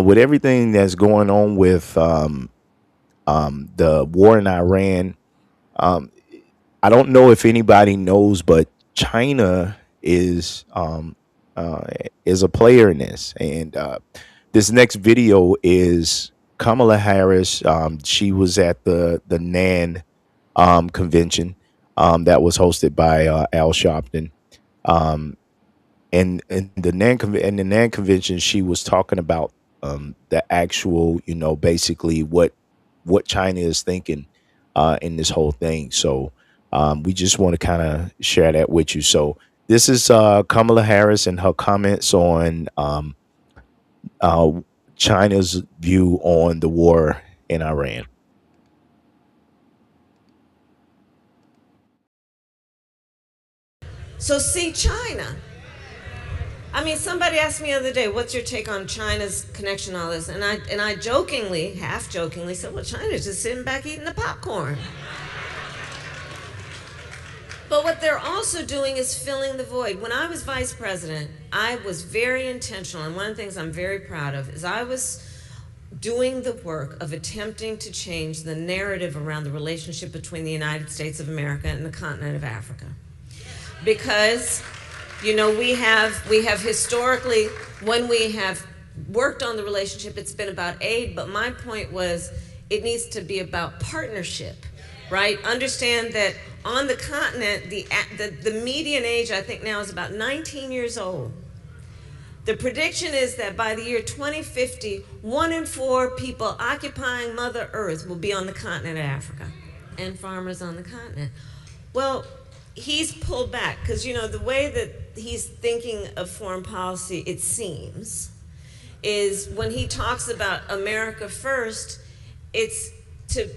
with everything that's going on with the war in Iran. um I don't know if anybody knows, but China uh, is a player in this, and this next video is Kamala Harris. She was at the NAN convention that was hosted by Al Sharpton. Um, and the NAN convention, she was talking about the actual, basically what China is thinking in this whole thing. So we just want to kind of share that with you. So this is Kamala Harris and her comments on uh, China's view on the war in Iran. So see China. I mean, somebody asked me the other day, "What's your take on China's connection to all this?" And I jokingly, half jokingly, said, "Well, China's just sitting back eating the popcorn." But what they're also doing is filling the void. When I was vice president, I was very intentional, and one of the things I'm very proud of is I was doing the work of attempting to change the narrative around the relationship between the United States of America and the continent of Africa. Because we have historically, when we have worked on the relationship, it's been about aid, but my point was it needs to be about partnership, right? Understand that on the continent, the median age, I think now, is about 19 years old. The prediction is that by the year 2050, 1 in 4 people occupying Mother Earth will be on the continent of Africa, and farmers on the continent. Well, he's pulled back because, the way that he's thinking of foreign policy, it seems, is when he talks about America first, it's to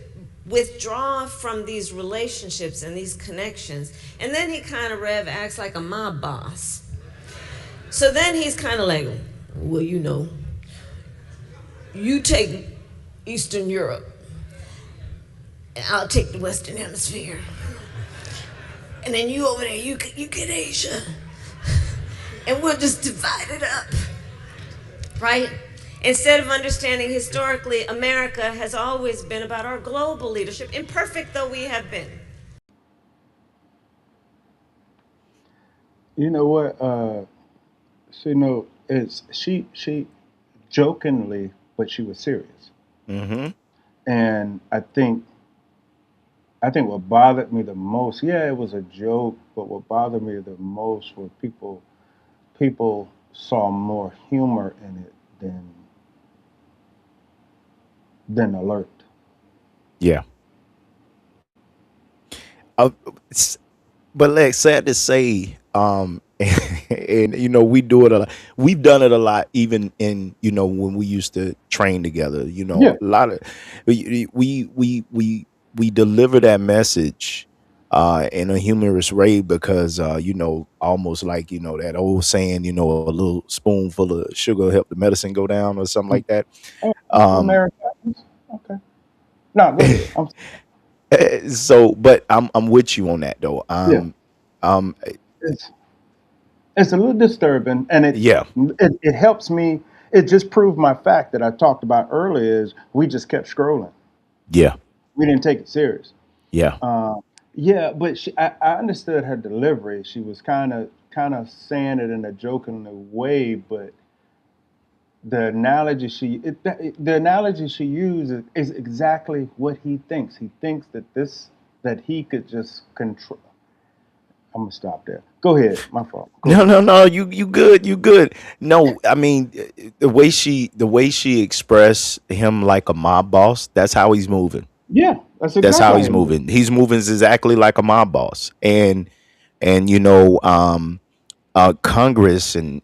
withdraw from these relationships and these connections. And then he kind of acts like a mob boss. So then he's kind of like, well, you take Eastern Europe, and I'll take the Western Hemisphere. And then you over there, you get Asia. And we'll just divide it up, right? Instead of understanding historically, America has always been about our global leadership, imperfect though we have been. You know what? It's she jokingly, but she was serious. Mm-hmm. And I think what bothered me the most, yeah, it was a joke, but what bothered me the most were people saw more humor in it than alert. Yeah. Uh, but like sad to say, and we do it a lot. We've done it a lot, even in when we used to train together. Yeah. A lot of we deliver that message in a humorous way because almost like that old saying, a little spoonful of sugar help the medicine go down or something like that. Oh, Um, Americans. Okay. No, go ahead. so, but I'm with you on that though. Yeah. Um, It's it's a little disturbing, and yeah, it helps me. It just proved my fact that I talked about earlier. Is we just kept scrolling. yeah, We didn't take it serious. yeah, Uh, yeah, but I understood her delivery. She was kind of saying it in a joking way, but the analogy she used is exactly what he thinks. He thinks that he could just control. I'm gonna stop there. Go ahead. My fault. Go no, ahead. no, no. You good. You good. No, I mean the way she expressed him like a mob boss. That's how he's moving. Yeah, that's That's exactly how how he's he moves. moving. He's moving exactly like a mob boss. And Congress and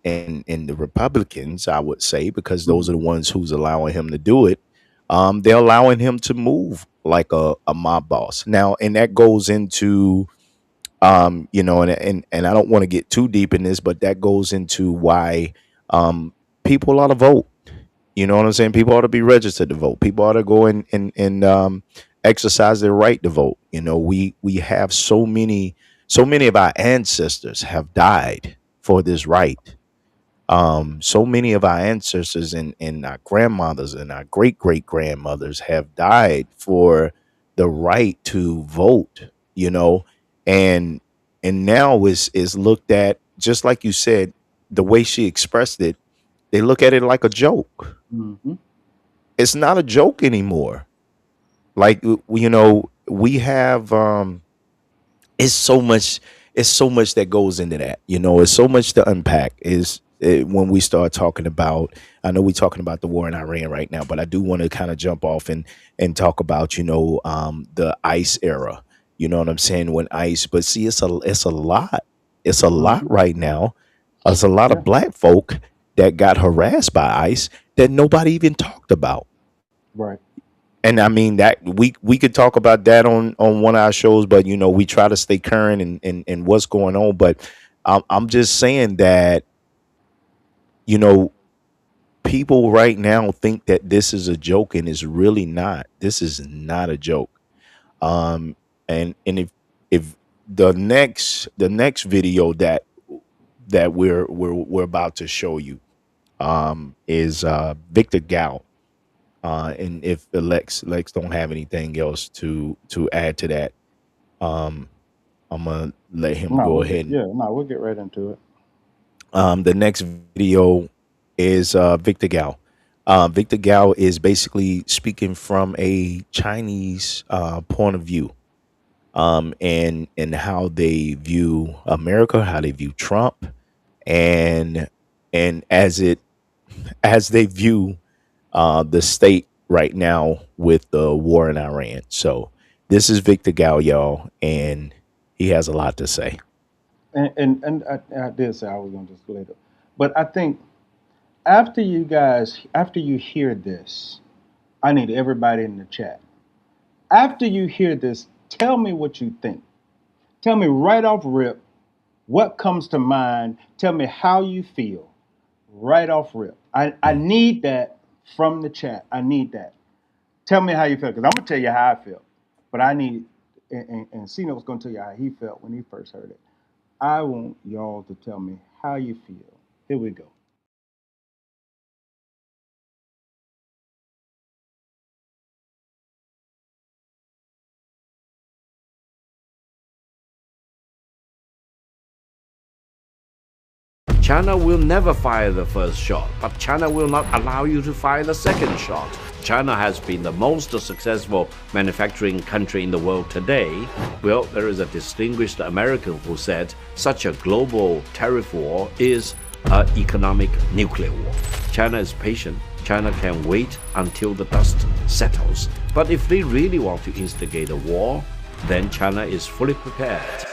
the Republicans, I would say, because those are the ones who's allowing him to do it. They're allowing him to move like a mob boss now, and that goes into and I don't want to get too deep in this, but that goes into why people ought to vote. You know what I'm saying? People ought to be registered to vote. People ought to go and exercise their right to vote. We have so many of our ancestors have died for this right. So many of our ancestors and our grandmothers and our great great grandmothers have died for the right to vote. And now is looked at, just like you said, the way she expressed it. They look at it like a joke. Hmm. It's not a joke anymore. Like we have it's so much that goes into that. It's so much to unpack. When we start talking about, I know we're talking about the war in Iran right now, but I do want to kind of jump off and talk about the ICE era. You know what I'm saying? When ICE, but see, it's a lot Hmm. right now. There's a lot Yeah. of black folk that got harassed by ICE that nobody even talked about. Right. And I mean that we could talk about that on one of our shows, but we try to stay current and what's going on. But I'm just saying that you know people right now think that this is a joke, and it's really not. This is not a joke. And if the next video that we're about to show you is Victor Gao. And if the Lex don't have anything else to add to that, um, I'm gonna let him No, go we'll get ahead. yeah. No, we'll get right into it. The next video is Victor Gao. Victor Gao is basically speaking from a Chinese point of view, and how they view America, how they view Trump, and as they view the state right now with the war in Iran. So this is Victor Gao, y'all, and he has a lot to say. And I did say I was gonna just later, but I think after you hear this, I need everybody in the chat. After you hear this, tell me what you think. Tell me right off rip what comes to mind. Tell me how you feel right off rip. I need that from the chat. I need that. Tell me how you feel, because I'm gonna tell you how I feel. But I need and Cino's gonna tell you how he felt when he first heard it. I want y'all to tell me how you feel. Here we go. China will never fire the first shot, but China will not allow you to fire the second shot. China has been the most successful manufacturing country in the world today. Well, there is a distinguished American who said such a global tariff war is an economic nuclear war. China is patient. China can wait until the dust settles. But if they really want to instigate a war, then China is fully prepared.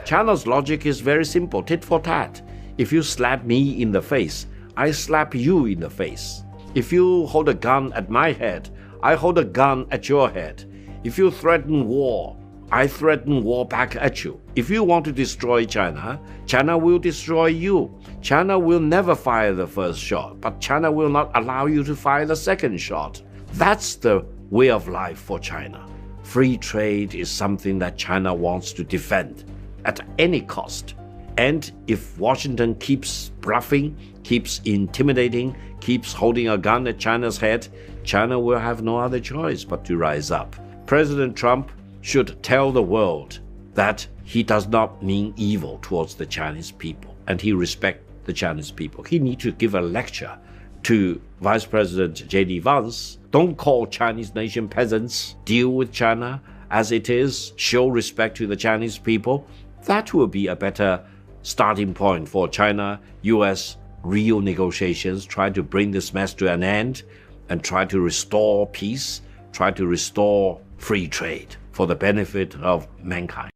China's logic is very simple, tit for tat. If you slap me in the face, I slap you in the face. If you hold a gun at my head, I hold a gun at your head. If you threaten war, I threaten war back at you. If you want to destroy China, China will destroy you. China will never fire the first shot, but China will not allow you to fire the second shot. That's the way of life for China. Free trade is something that China wants to defend at any cost. And if Washington keeps bluffing, keeps intimidating, keeps holding a gun at China's head, China will have no other choice but to rise up. President Trump should tell the world that he does not mean evil towards the Chinese people, and he respects the Chinese people. He needs to give a lecture to Vice President J.D. Vance. Don't call Chinese nation peasants. Deal with China as it is. Show respect to the Chinese people. That will be a better starting point for China-U.S. real negotiations, try to bring this mess to an end and try to restore peace, try to restore free trade for the benefit of mankind.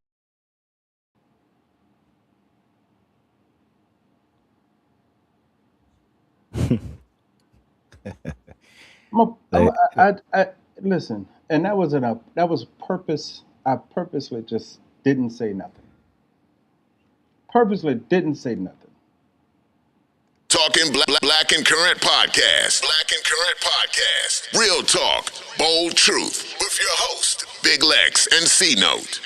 Listen, and that was purpose. I purposely just didn't say nothing. Purposely didn't say nothing. Talking Black and Current Podcast. Black and Current Podcast. Real talk, bold truth. With your host, Big Lex and C Note.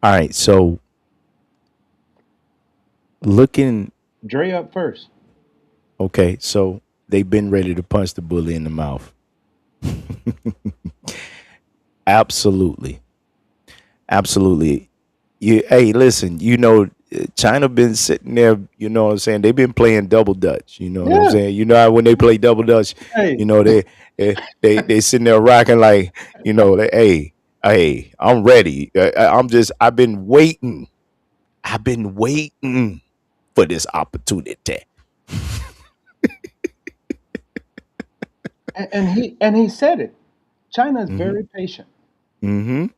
All right, so looking. Dre up first. Okay, so they've been ready to punch the bully in the mouth. Absolutely. Hey, listen, China been sitting there, you know what I'm saying? They've been playing double dutch, you know what I'm saying? You know how when they play double dutch, Hey. they sitting there rocking like, hey, I'm ready. I've been waiting. For this opportunity. And he said it. China is very patient. Mm-hmm.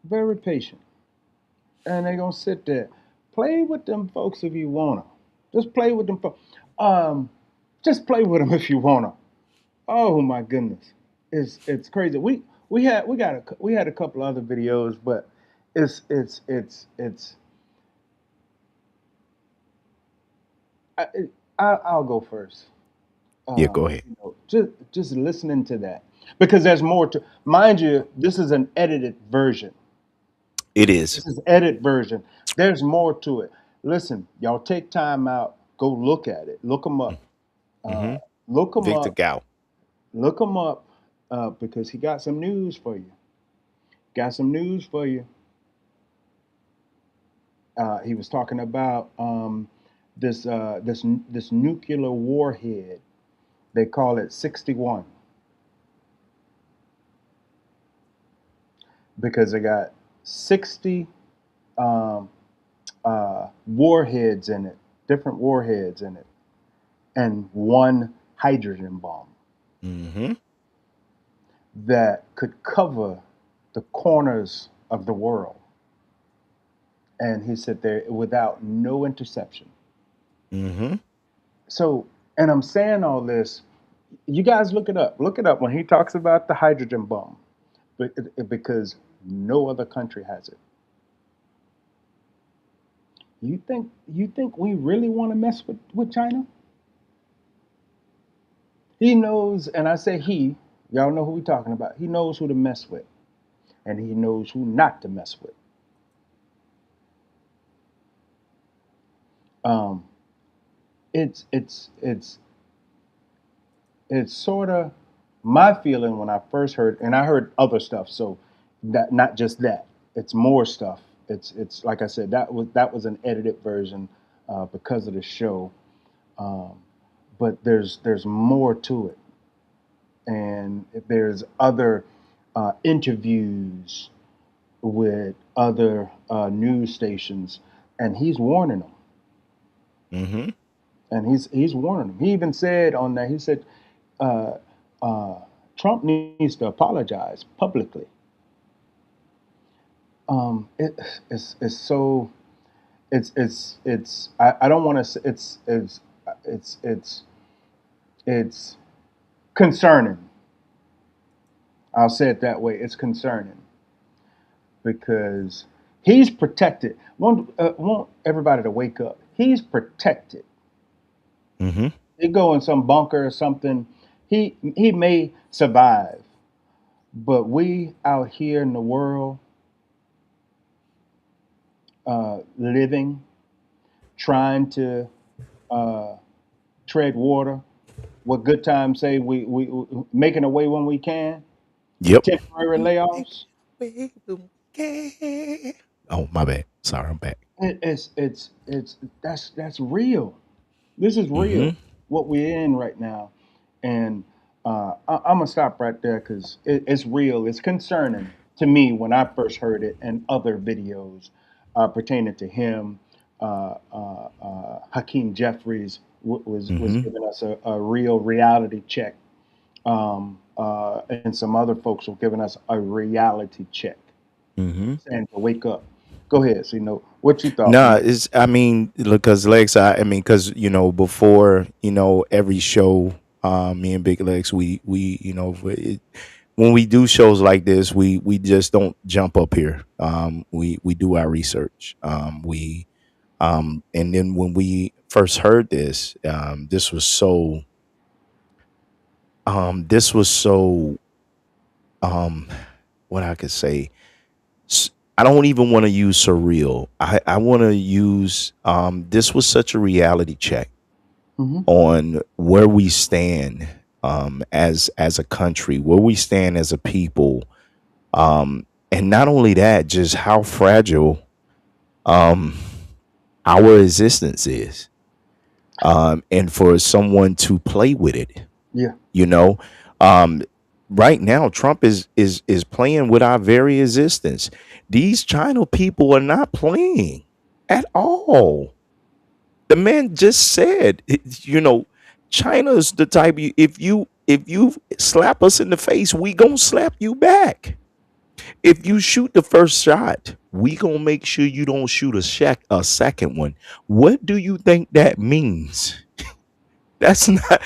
Very patient. And they're gonna sit there. Play with them folks if you wanna. Just play with them just play with them if you wanna. Oh my goodness. It's crazy. We had a couple other videos, but I'll go first. Yeah, go ahead. Just listening to that, because there's more to. Mind you, this is an edited version. It is. This is edit version. There's more to it. Listen, y'all take time out. Go look at it. Look them up. Look them Victor up. Gao. Look them up because he got some news for you. Got some news for you. He was talking about this nuclear warhead. They call it 61 because they got 60 warheads in it, different warheads in it, and one hydrogen bomb that could cover the corners of the world. And he said there without no interception. So, and I'm saying all this, you guys look it up. Look it up when he talks about the hydrogen bomb, because no other country has it. You think we really want to mess with China? He knows, and I say he, y'all know who we're talking about. He knows who to mess with, and he knows who not to mess with. It's sort of my feeling when I first heard, and I heard other stuff, so that not just that, it's more stuff. It's like I said, that was an edited version because of the show, but there's more to it, and there's other interviews with other news stations, and he's warning them. And he's warning them. He even said on that, he said, Trump needs to apologize publicly. It's so, I don't want to. It's it's concerning. I'll say it that way. It's concerning because he's protected. Want everybody to wake up. He's protected. Mm-hmm. He go in some bunker or something. He may survive, but we out here in the world, living, trying to tread water. What Good Times say, we making a way when we can. Yep. Temporary layoffs. Oh, my bad. Sorry, I'm back. That's real. This is real. Mm-hmm. What we're in right now, and I'm gonna stop right there because it's real. It's concerning to me when I first heard it and other videos pertaining to him. Hakeem Jeffries was Mm-hmm. giving us a real reality check, and some other folks were giving us a reality check Mm-hmm. and to wake up. Go ahead, what you thought, Nah, man. it's I mean, because Lex, I mean, because before every show, me and Big Lex, we when we do shows like this, we just don't jump up here. We do our research. And then when we first heard this, this was so what I could say. I don't even want to use surreal. I want to use this was such a reality check Hmm. on where we stand as a country, where we stand as a people, and not only that, just how fragile um, our existence is, and for someone to play with it, Yeah. you know. Um, right now, Trump is playing with our very existence. These China people are not playing at all. The man just said, China's the type if you slap us in the face, we gonna slap you back. If you shoot the first shot, we gonna make sure you don't shoot a second one. What do you think that means? That's not.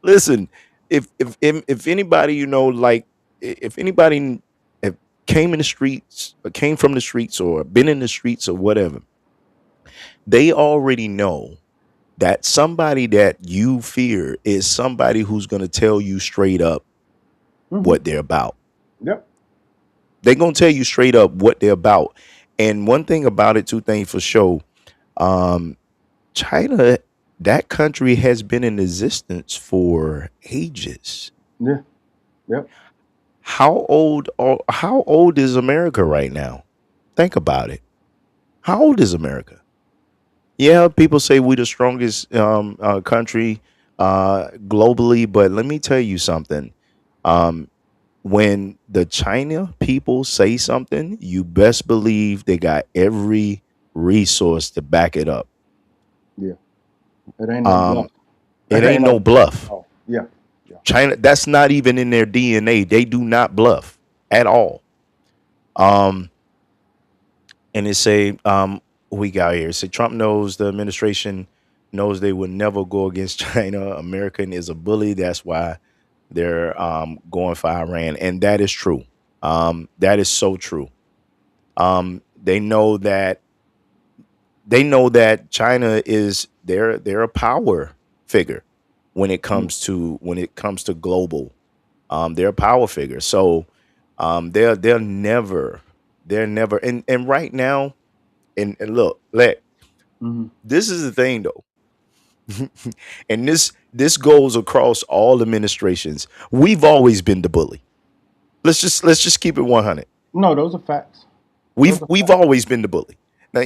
Listen, if anybody if anybody if came in the streets or came from the streets or been in the streets or whatever, they already know that somebody that you fear is somebody who's going to tell you straight up Hmm. what they're about. Yep. They're going to tell you straight up what they're about. And one thing about it, two things for sure. Um, China, that country has been in existence for ages. Yeah. Yep. How old is America right now? Think about it. How old is America? Yeah, people say we're the strongest country globally, but let me tell you something. Um, when the China people say something, you best believe they got every resource to back it up. Yeah. It ain't no bluff. Um, it It ain't ain't no no bluff. bluff. Oh, yeah. Yeah. China, that's not even in their DNA. They do not bluff at all. Um, and it say we got here. Say Trump knows the administration knows they would never go against China. American is a bully. That's why they're going for Iran, and that is true. That is so true. They know that China is they're a power figure Yeah. when it comes to global. They're a power figure. So they're never and right now and look, Hmm. this is the thing though. And this goes across all administrations. We've always been the bully. Let's just keep it 100. No, those are facts. We've Those are we've facts. always been the bully. Now,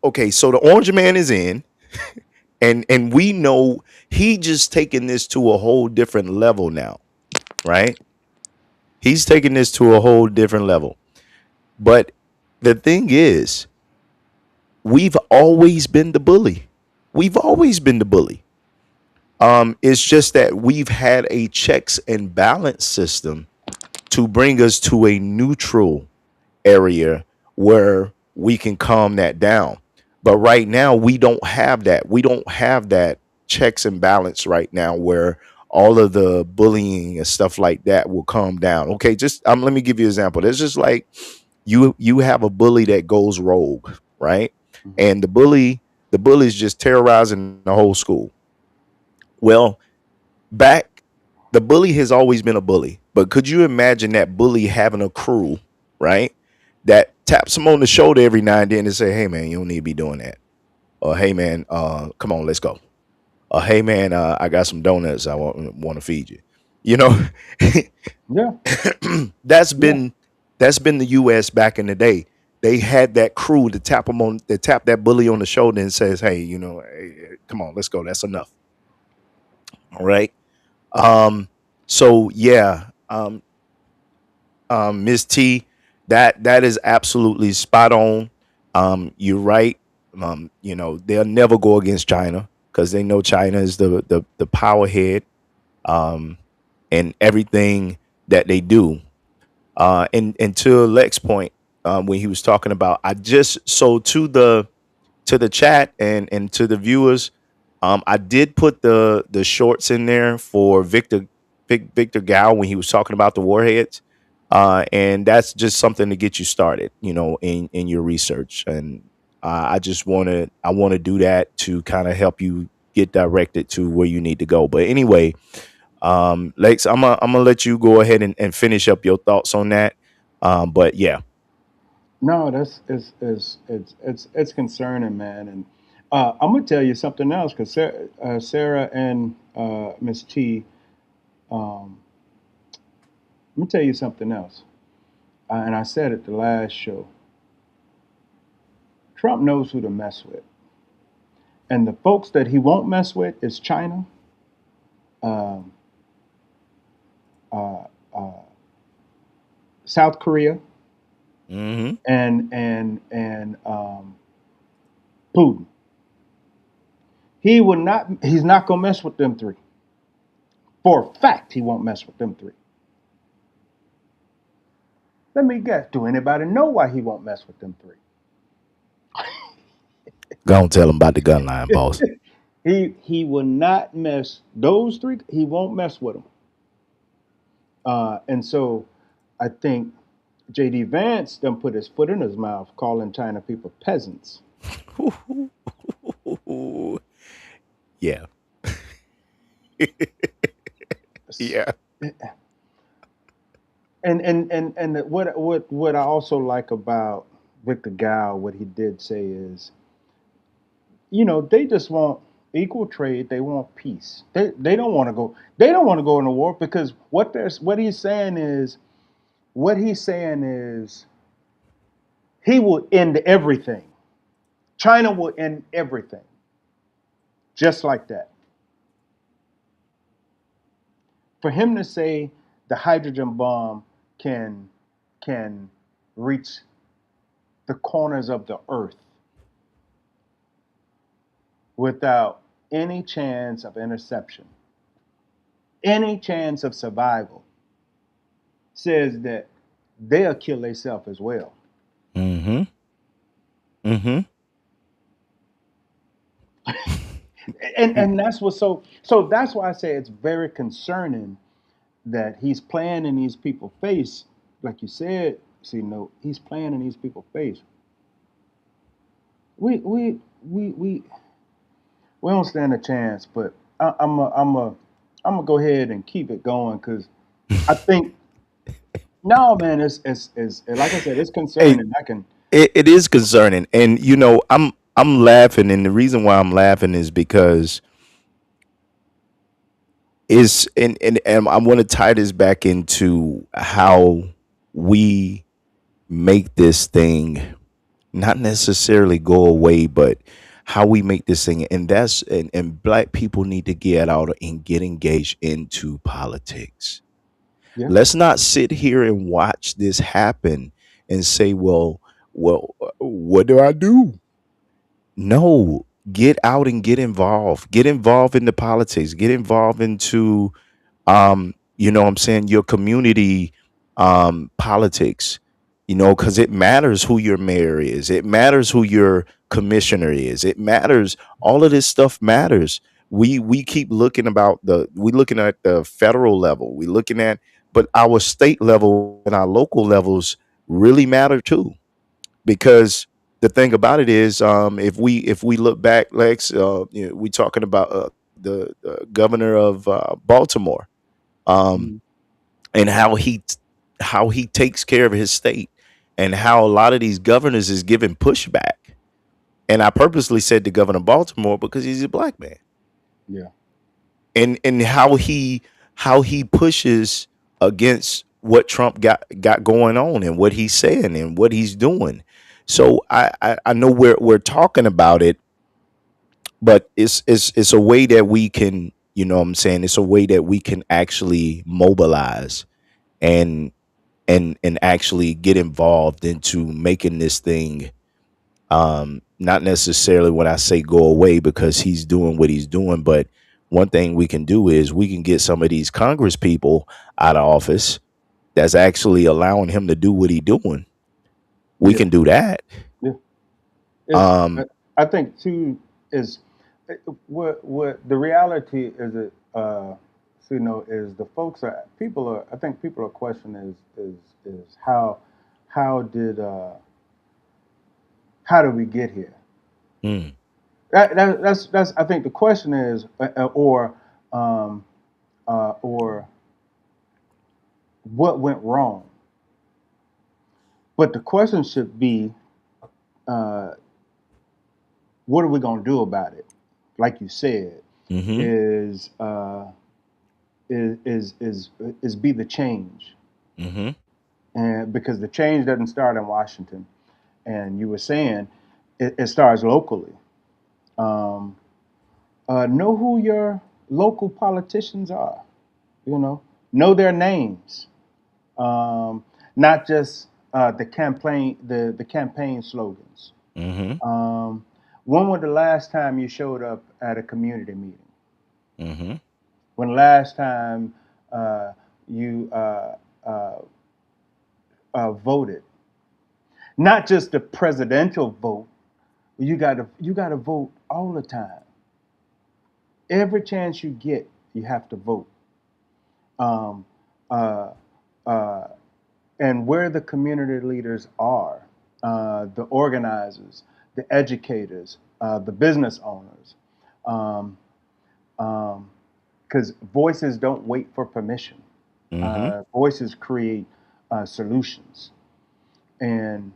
okay, so the orange man is in, and we know he just taking this to a whole different level now, right? He's taking this to a whole different level. But the thing is, we've always been the bully. We've always been the bully. It's just that we've had a checks and balance system to bring us to a neutral area where we can calm that down. But right now we don't have that. We don't have that checks and balance right now where all of the bullying and stuff like that will calm down. Okay, just let me give you an example. There's just like you have a bully that goes rogue, right? Mhm. And the bully's just terrorizing the whole school. Well, back the bully has always been a bully, but could you imagine that bully having a crew, right? That taps him on the shoulder every now and then and say, "Hey man, you don't need to be doing that." Or "Hey man, come on, let's go." Or "Hey man, I got some donuts I want to feed you." You know, Yeah, that's yeah. been that's been the US back in the day. They had that crew to tap that bully on the shoulder and says, "Hey, hey, come on, let's go. That's enough." All right. Um, so yeah, Miss T, that is absolutely spot on. You're right. They'll never go against China because they know China is the power head in everything that they do. And to Lex's point, when he was talking about, I just so to the chat and to the viewers, I did put the shorts in there for Victor Gao when he was talking about the warheads, and that's just something to get you started, in your research. And I want to do that to kind of help you get directed to where you need to go. But anyway, Lex, I'm gonna let you go ahead and finish up your thoughts on that. But yeah. No, that's it's concerning, man. And I'm gonna tell you something else because Sarah and Miss T. Um, Let me tell you something else. And I said it the last show. Trump knows who to mess with, and the folks that he won't mess with is China, um, uh, uh, South Korea, Hmm. and Putin. He will not. He's not gonna mess with them three. For a fact, he won't mess with them three. Let me guess. Do anybody know why he won't mess with them three? Go and tell him about the gun line, boss. He will not mess those three. He won't mess with them. And so, I think J.D. Vance then put his foot in his mouth, calling China people peasants. Yeah. Yeah. And what I also like about Victor Gao, what he did say is, they just want equal trade. They want peace. They don't want to go. They don't want to go into war because what he's saying is he will end everything. China will end everything, just like that. For him to say the hydrogen bomb can can reach the corners of the earth without any chance of interception, any chance of survival, says that they'll kill themselves as well. Mm-hmm. Mm-hmm. And that's what so that's why I say it's very concerning that he's playing in these people's face, like you said. See, no, he's playing in these people's face. We we we we we don't stand a chance. But I'm gonna go ahead and keep it going because I think no, man, it's like I said, it's Hey, concerning. I can it is concerning, and I'm laughing, and the reason why I'm laughing is because is and I want to tie this back into how we make this thing not necessarily go away, but how we make this thing, and black people need to get out and get engaged into politics. yeah. Let's not sit here and watch this happen and say, what do I do? No, get out and get involved. Get involved in the politics. Get involved into what I'm saying, your community politics. because it matters who your mayor is. It matters who your commissioner is. It matters. All of this stuff matters. We keep we looking at the federal level. We looking at, but our state level and our local levels really matter too. Because the thing about it is, if we look back, Lex, we talking about the governor of Baltimore, um, Mhm. and how he takes care of his state, and how a lot of these governors is giving pushback. And I purposely said the governor of Baltimore because he's a black man, Yeah. and how he pushes against what Trump got going on and what he's saying and what he's doing. So I know we're talking about it, but it's a way that we can, what I'm saying, it's a way that we can actually mobilize and and actually get involved into making this thing, not necessarily when I say go away, because he's doing what he's doing, but one thing we can do is we can get some of these Congress people out of office that's actually allowing him to do what he's doing. We Yeah. can do that. Yeah. It's, Um, I think too is what the reality is it is the folks are people are I think people are questioning is how did how did we get here? mm, That's I think the question is um, or what went wrong. But the question should be uh, what are we going to do about it? Like you said, mm-hmm, is is be the change, mm-hmm, and because the change doesn't start in Washington, and you were saying it starts locally. Um, know who your local politicians are. You know their names, not just the campaign slogans. mm-hmm, Um, when was the last time you showed up at a community meeting? mm-hmm, When last time uh, you uh, voted? Not just the presidential vote. You got to vote all the time. Every chance you get, you have to vote. Um, uh, uh, and where the community leaders are, the organizers, the educators, the business owners, um, because voices don't wait for permission. mm-hmm, Voices create solutions, and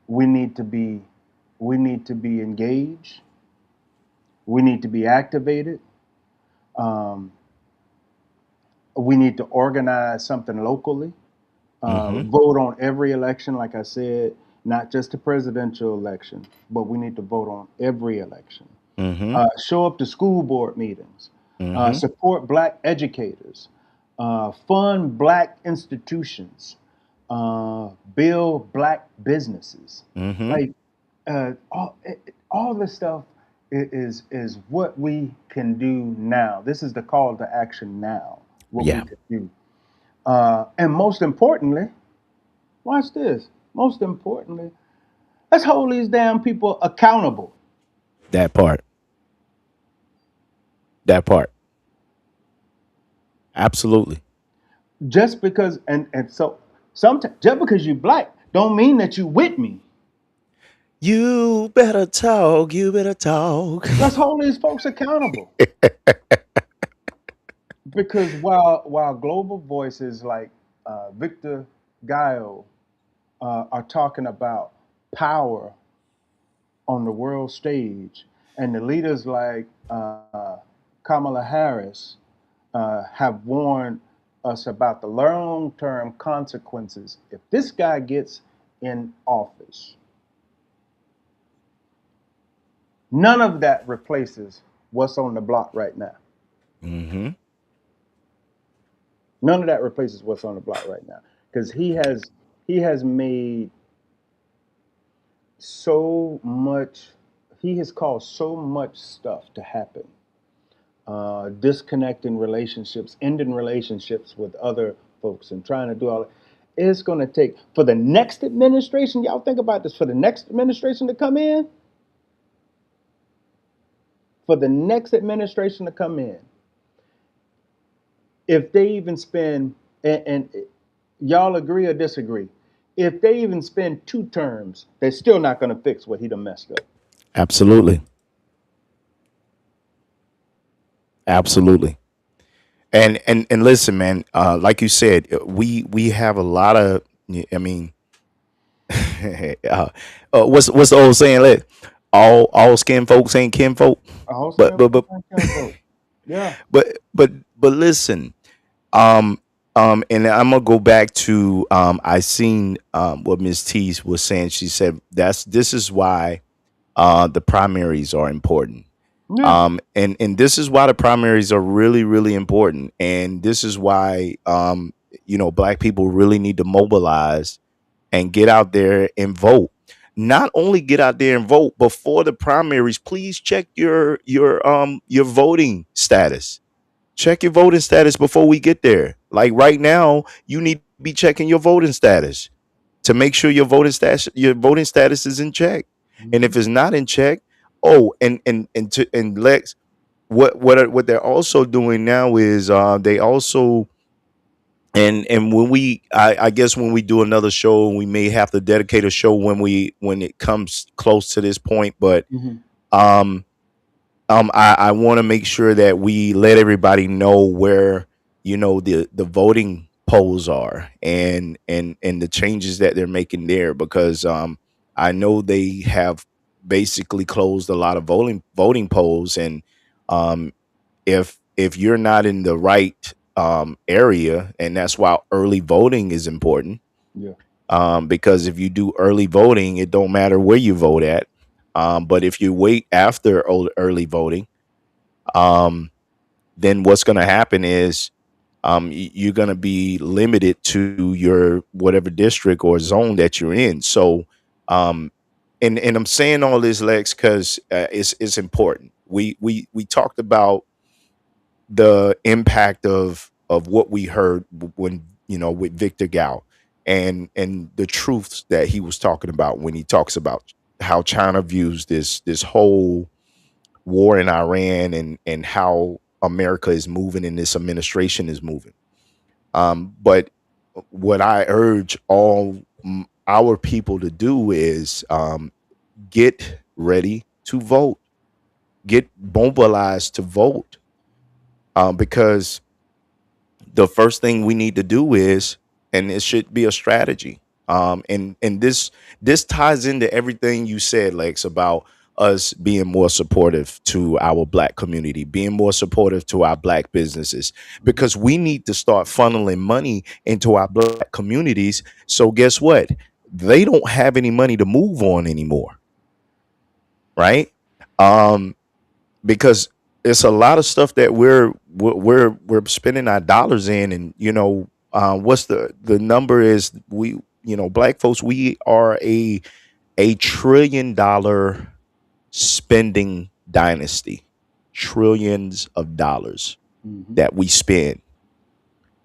we need to be we need to be engaged. We need to be activated. Um, we need to organize something locally. mm-hmm, Vote on every election, like I said, not just the presidential election, but we need to vote on every election. mm-hmm, Show up to school board meetings, mm-hmm, support black educators, fund black institutions, build black businesses. mm-hmm. Like all this stuff is what we can do now. This is the call to action now. What we Yeah, can do, and most importantly, watch this. Most importantly, let's hold these damn people accountable. that part, that part, absolutely. Just because and so sometimes just because you black don't mean that you with me. You better talk. You better talk. Let's hold these folks accountable. Because while global voices like Victor Gaio are talking about power on the world stage, and the leaders like Kamala Harris have warned us about the long-term consequences if this guy gets in office. None of that replaces what's on the block right now. Mm-hmm. None of that replaces what's on the block right now because he has made so much. He has caused so much stuff to happen. Disconnecting relationships, ending relationships with other folks, and trying to do all. it's going to take for the next administration. Y'all think about this, for the next administration to come in, if they even spend, and y'all agree or disagree, if they even spend 2 terms, they're still not going to fix what he done messed up. Absolutely. Absolutely. And listen, man, like you said, we have a lot of, I mean, what's the old saying? Let all skin folks ain't kin folk. All But skin but but vote. Yeah. but listen, um and I'm gonna go back to I seen what Miss T was saying. She said this is why the primaries are important. Yeah. And this is why the primaries are really, really important. And this is why black people really need to mobilize and get out there and vote. Not only get out there and vote before the primaries, please check your voting status. Check your voting status before we get there. Like right now, you need to be checking your voting status to make sure your voting status is in check. And if Mhm. it's not in check, oh, and Lex, what they're also doing now is they also, and when I guess when we do another show, we may have to dedicate a show when it comes close to this point. But Mhm. um I want to make sure that we let everybody know where the voting polls are, and the changes that they're making there, because I know they have basically closed a lot of voting polls. And um if you're not in the right area, and that's why early voting is important, Yeah. because if you do early voting, it don't matter where you vote at. But if you wait after early voting, um, then what's going to happen is you're going to be limited to your whatever district or zone that you're in. So, um, and I'm saying all this, Lex, because it's important. We talked about the impact of what we heard when with Victor Gao, and the truths that he was talking about when he talks about how China views this whole war in Iran, and how America is moving and this administration is moving. But what I urge all our people to do is get ready to vote, get mobilized to vote, because the first thing we need to do is, and it should be a strategy. And this ties into everything you said, Lex, about us being more supportive to our black community, being more supportive to our black businesses, Mhm. because we need to start funneling money into our black communities. So guess what? They don't have any money to move on anymore, right? Um, because it's a lot of stuff that we're spending our dollars in. And what's the number is, we black folks, we are a $1 trillion spending dynasty, trillions of dollars Mhm. that we spend,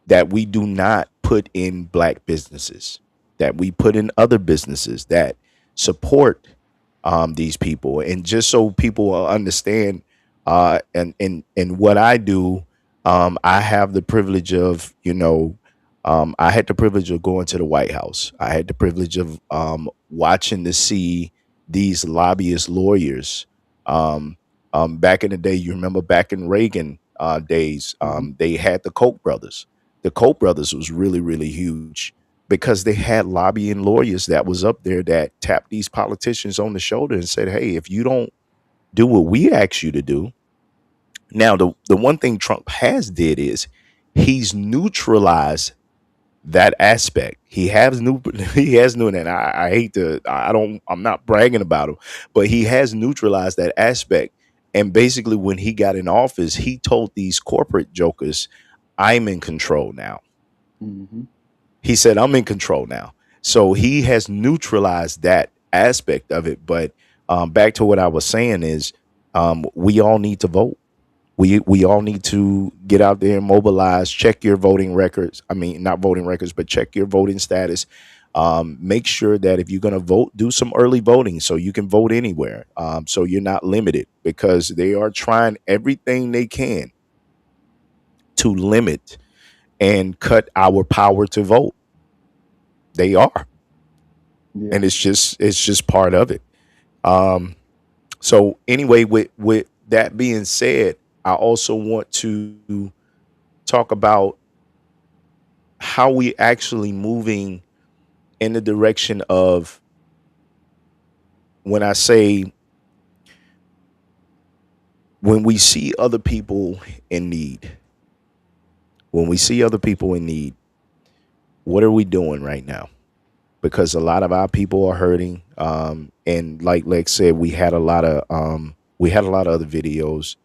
that we do not put in black businesses, that we put in other businesses that support these people. And just so people will understand, and what I do, I have the privilege of, I had the privilege of going to the White House. I had the privilege of watching to see these lobbyist lawyers. Back in the day, you remember back in Reagan days, Mhm. they had the Koch brothers. The Koch brothers was really, really huge because they had lobbying lawyers that was up there that tapped these politicians on the shoulder and said, hey, if you don't do what we ask you to do. Now, the one thing Trump has did is he's neutralized that aspect. He has new, and I hate to, I'm not bragging about him, but he has neutralized that aspect. And basically, when he got in office, he told these corporate jokers, I'm in control now. Mhm. He said, I'm in control now. So he has neutralized that aspect of it. But back to what I was saying is, we all need to vote. We all need to get out there and mobilize. Check your voting records. I mean, not voting records, but check your voting status. Make sure that if you're going to vote, do some early voting so you can vote anywhere. So you're not limited, because they are trying everything they can to limit and cut our power to vote. They are, Yeah. and it's just part of it. Um, so anyway, with that being said, I also want to talk about how we actually moving in the direction of, when I say, when we see other people in need, when we see other people in need, what are we doing right now? Because a lot of our people are hurting. And like Lex said, we had a lot of other videos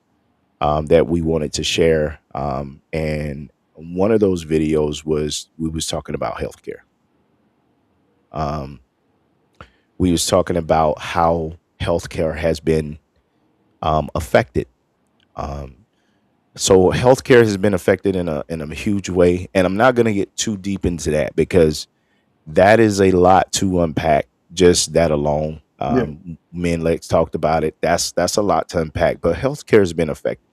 that we wanted to share. And one of those videos was, we was talking about healthcare. Um, we was talking about how healthcare has been affected. Um, so healthcare has been affected in a huge way, and I'm not going to get too deep into that because that is a lot to unpack. Just that alone, Yeah. me and Lex talked about it. That's a lot to unpack. But healthcare has been affected.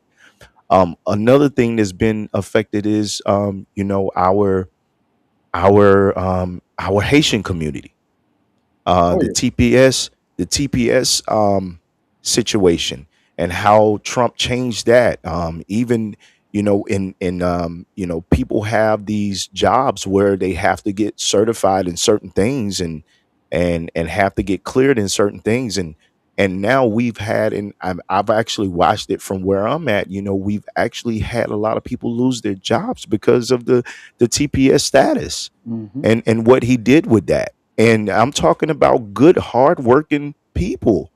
Another thing that's been affected is, our Haitian community. Oh The yeah. TPS, the TPS situation, and how Trump changed that. Even, people have these jobs where they have to get certified in certain things, and have to get cleared in certain things, and now we've had, and I've actually watched it from where I'm at. We've actually had a lot of people lose their jobs because of the TPS status, Mm-hmm. and what he did with that. And I'm talking about good, hardworking people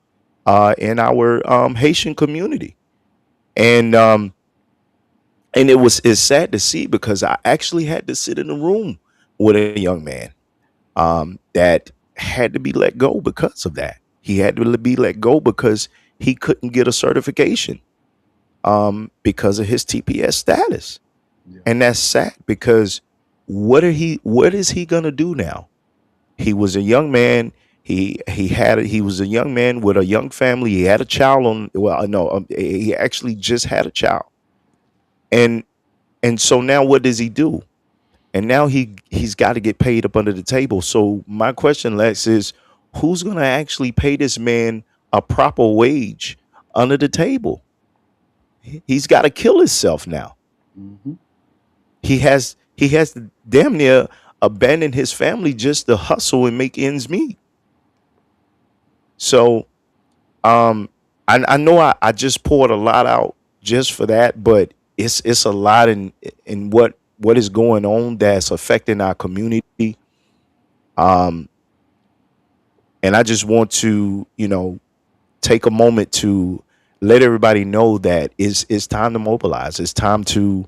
in our Haitian community. And it's sad to see, because I actually had to sit in a room with a young man that had to be let go because of that. He had to be let go because he couldn't get a certification because of his TPS status. Yeah. And that's sad, because what is he gonna do now? He was a young man. He was a young man with a young family. He had a child on. Well, no, he actually just had a child, and so now what does he do? And now he's got to get paid up under the table. So my question, Lex, is who's going to actually pay this man a proper wage under the table? He's got to kill himself now. Mm-hmm. He has to damn near abandon his family just to hustle and make ends meet. So um I know I just poured a lot out just for that, but it's a lot in what is going on that's affecting our community. Um and I just want to, take a moment to let everybody know that it's time to mobilize. It's time to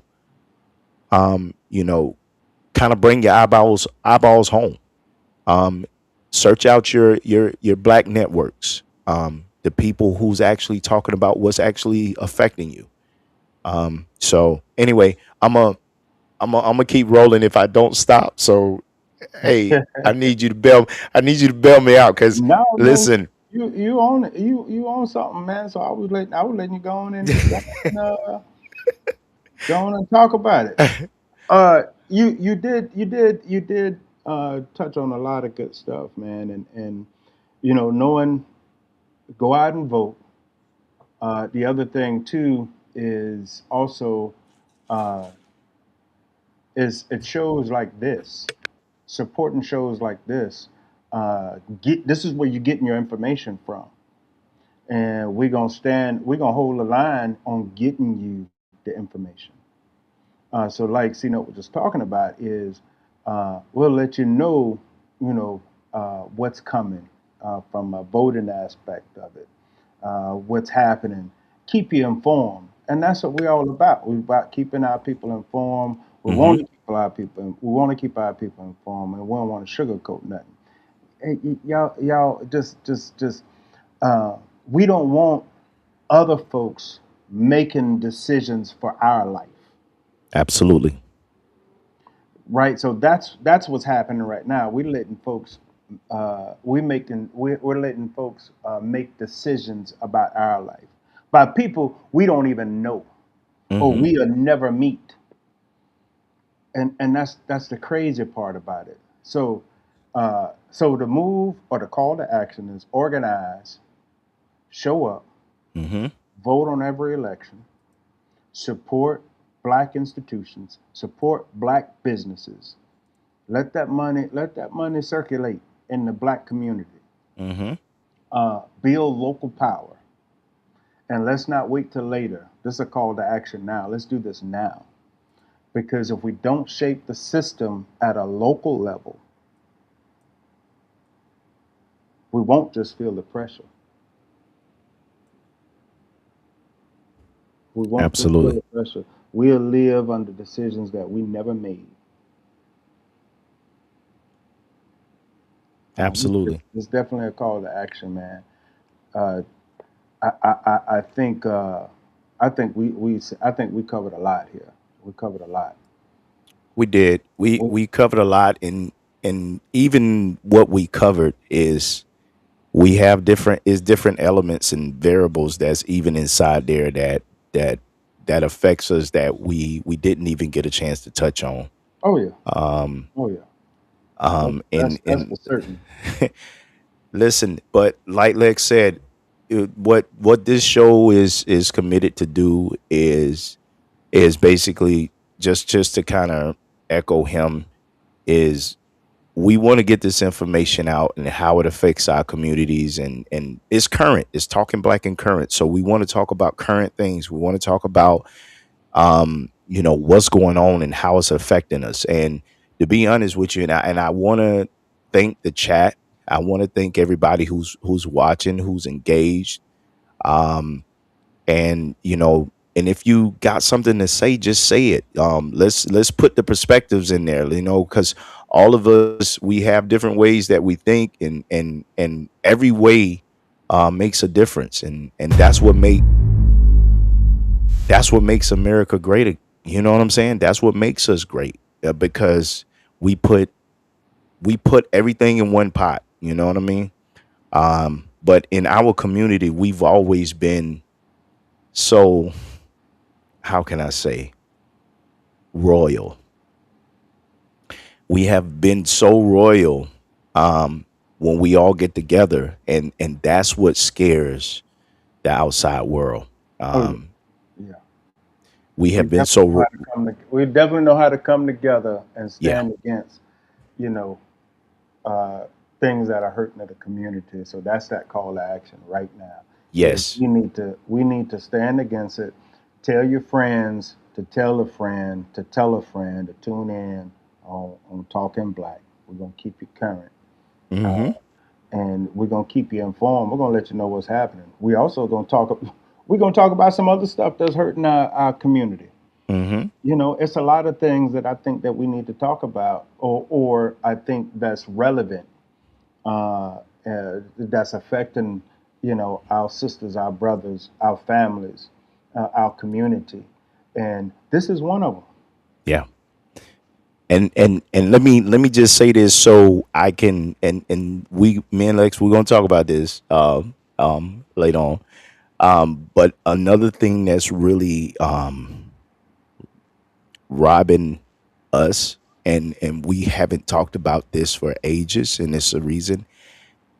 um, you know, kind of bring your eyeballs home. Um Search out your black networks. The people who's actually talking about what's actually affecting you. So anyway, I'm gonna keep rolling if I don't stop. So hey, I need you to bail me out, because No, no, listen. you own something, man. So I was letting you go on and go on and talk about it. You did touch on a lot of good stuff, man, and knowing, go out and vote. The other thing too is also uh, is it shows like this, supporting shows like this. This is where you're getting your information from, and we're gonna hold the line on getting you the information. So like Cino was just talking about is we'll let what's coming from a voting aspect of it, what's happening, keep you informed, and that's what we're all about. We're about keeping our people informed. We Hmm. want to keep our people informed, and we don't want to sugarcoat nothing. Hey, y'all, just we don't want other folks making decisions for our life. Absolutely. Right. So that's what's happening right now. We're letting folks we're letting folks make decisions about our life by people we don't even know or Hmm. we'll never meet. And that's the crazy part about it. So the move or the call to action is organize, show up, Hmm. vote on every election, support black institutions, support black businesses. Let that money circulate in the black community. Hmm. Build local power. And let's not wait till later. This is a call to action now. Let's do this now. Because if we don't shape the system at a local level, we won't just feel the pressure. We won't just feel Absolutely. the pressure. We'll live under decisions that we never made. Absolutely. It's definitely a call to action, man. Uh, I think we covered a lot here. We covered a lot. We did. We We, we covered a lot, and even what we covered is we have different elements and variables that's even inside there that that affects us that we didn't even get a chance to touch on. oh yeah, Um, oh yeah. That's that's that's and for certain. listen, but like Lex said, what this show is committed to do is basically just to kind of echo him is we want to get this information out and how it affects our communities and it's current. It's talking black and current. So we want to talk about current things. We want to talk about what's going on and how it's affecting us. And to be honest with you, and I want to thank the chat. I want to thank everybody who's watching, who's engaged. Um, and and if you got something to say, just say it. Let's put the perspectives in there, because all of us, we have different ways that we think, and every way makes a difference, and that's what makes America great. You know what I'm saying? That's what makes us great, because we put we put everything in one pot. You know what I mean? But in our community, we've always been so, how can I say, royal. We have been so royal, um, when we all get together, and that's what scares the outside world. Oh yeah, Um, yeah. we We have been definitely so know how to we definitely know how to come together and yeah, stand against, you know, uh, things that are hurting the community. So that's that call to action right now. Is yes, we need to stand against it. Tell your friends to tell a friend to tell a friend to tune in on Talking Black. We're gonna keep you current. Uh, hmm, and we're gonna keep you informed. We're gonna let you know what's happening. We also gonna talk. We're gonna talk about some other stuff that's hurting our community. hmm, It's a lot of things that I think that we need to talk about, or I think that's relevant, that's affecting, our sisters, our brothers, our families, our community, and this is one of them. yeah. And let me just say this so I can, and me and Lex, we're gonna talk about this later on. But another thing that's really robbing us, and we haven't talked about this for ages, and it's a reason,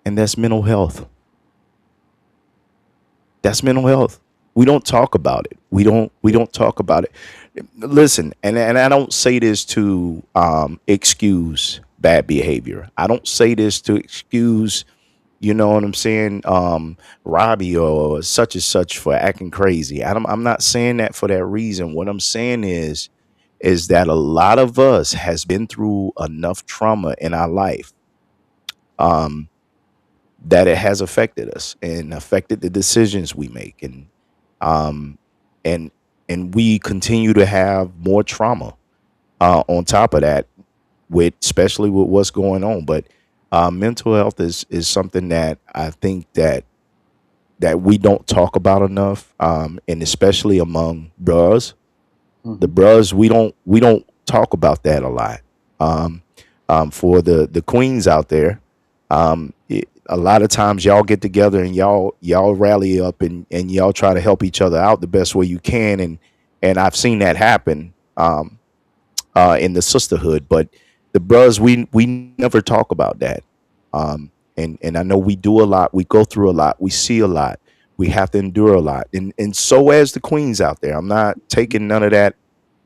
and that's mental health. That's mental health. We don't talk about it. We don't talk about it. Listen, and I don't say this to excuse bad behavior. I don't say this to excuse, you know what I'm saying, Robbie or such and such for acting crazy. I'm not saying that for that reason. What I'm saying is that a lot of us has been through enough trauma in our life, um, that it has affected us and affected the decisions we make, um, and and we continue to have more trauma on top of that, with especially with what's going on. But mental health is something that I think that that we don't talk about enough, and especially among bros. The bros, we don't talk about that a lot. For the queens out there, a lot of times y'all get together and y'all rally up and y'all try to help each other out the best way you can, and I've seen that happen in the sisterhood. But the bros, we never talk about that. And I know we do a lot, we go through a lot, we see a lot, we have to endure a lot, and so as the queens out there. I'm not taking none of that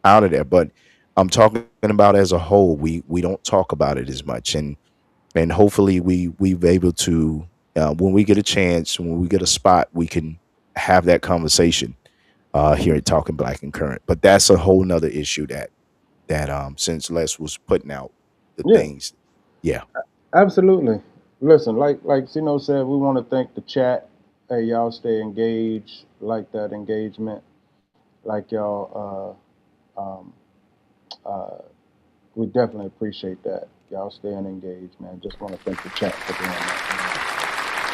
out of there, but I'm talking about as a whole. We don't talk about it as much, and hopefully we've able to, when we get a chance, when we get a spot, we can have that conversation here at Talking Black and Current. But that's a whole nother issue that since Les was putting out the things. Yeah, absolutely. Listen, like Sino said, we want to thank the chat. Hey, y'all stay engaged, like that engagement, like y'all. We definitely appreciate that. Y'all staying engaged, man. Just want to thank the chat for doing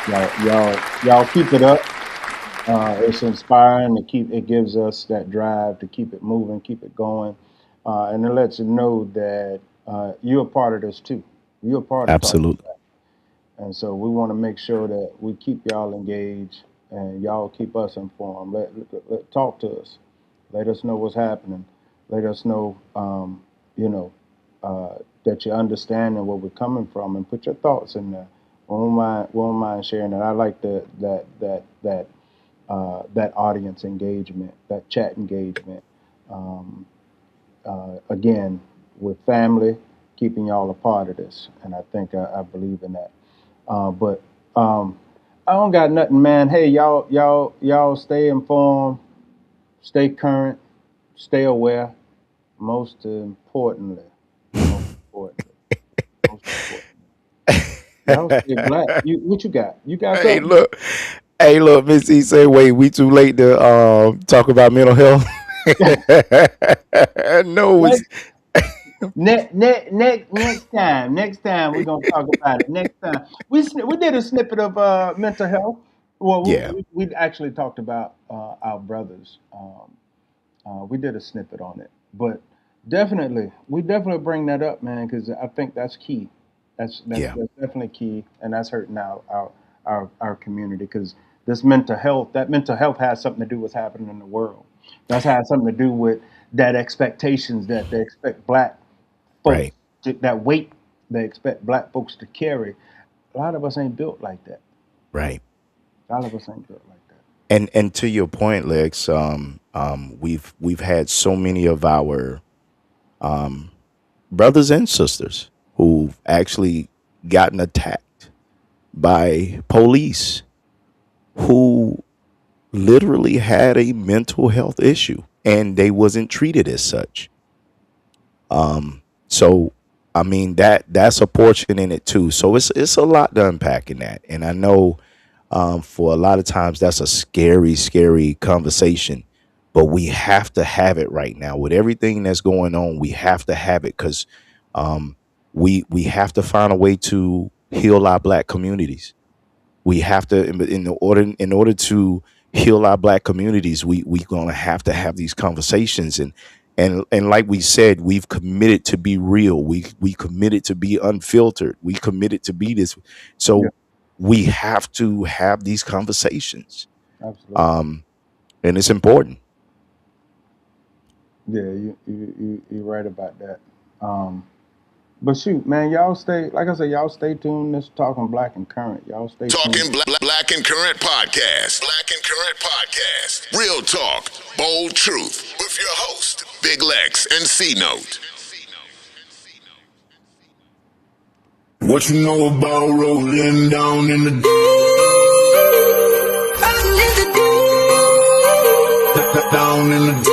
that. Y'all keep it up. It's inspiring to keep. It gives us that drive to keep it moving, keep it going, and it lets you know that you're a part of this too. You're a part of absolutely. And so we want to make sure that we keep y'all engaged and y'all keep us informed. Let talk to us. Let us know what's happening. Let us know, that you're understanding where we're coming from, and put your thoughts in there. We won't mind sharing that. I like that audience engagement, that chat engagement. Again, with family, keeping y'all a part of this, and I think I believe in that. But I don't got nothing, man. Hey, y'all stay informed, stay current, stay aware. Most importantly, y'all stay black. What you got? You got something? Hey, look, Miss E say, wait, we too late to talk about mental health. No, it's Next time we're gonna talk about it. Next time we did a snippet of mental health. Well, we actually talked about our brothers. We did a snippet on it, but we definitely bring that up, man, because I think that's key. That's definitely key, and that's hurting our community, because that mental health has something to do with what's happening in the world. That's has something to do with that expectations that they expect black folks that weight they expect black folks to carry. A lot of us ain't built like that. Right. A lot of us ain't built like that. And to your point, Lex, we've had so many of our brothers and sisters who've actually gotten attacked by police who literally had a mental health issue, and they wasn't treated as such. So I mean that's a portion in it too. So it's a lot to unpack in that, and I know for a lot of times that's a scary conversation, but we have to have it right now with everything that's going on. We have to have it because we have to find a way to heal our black communities. We have to, in order to heal our black communities, we're gonna have to have these conversations, and like we said, we've committed to be real. We committed to be unfiltered. We committed to be this. So we have to have these conversations. Absolutely. And it's important. Yeah, you're right about that. But shoot, man, y'all stay, like I said, y'all stay tuned. This Talking Black and Current. Y'all stay Talking tuned. Black and Current podcast. Black and Current podcast. Real talk, bold truth. With your host, Big Lex and C Note. What you know about rolling down in the down in the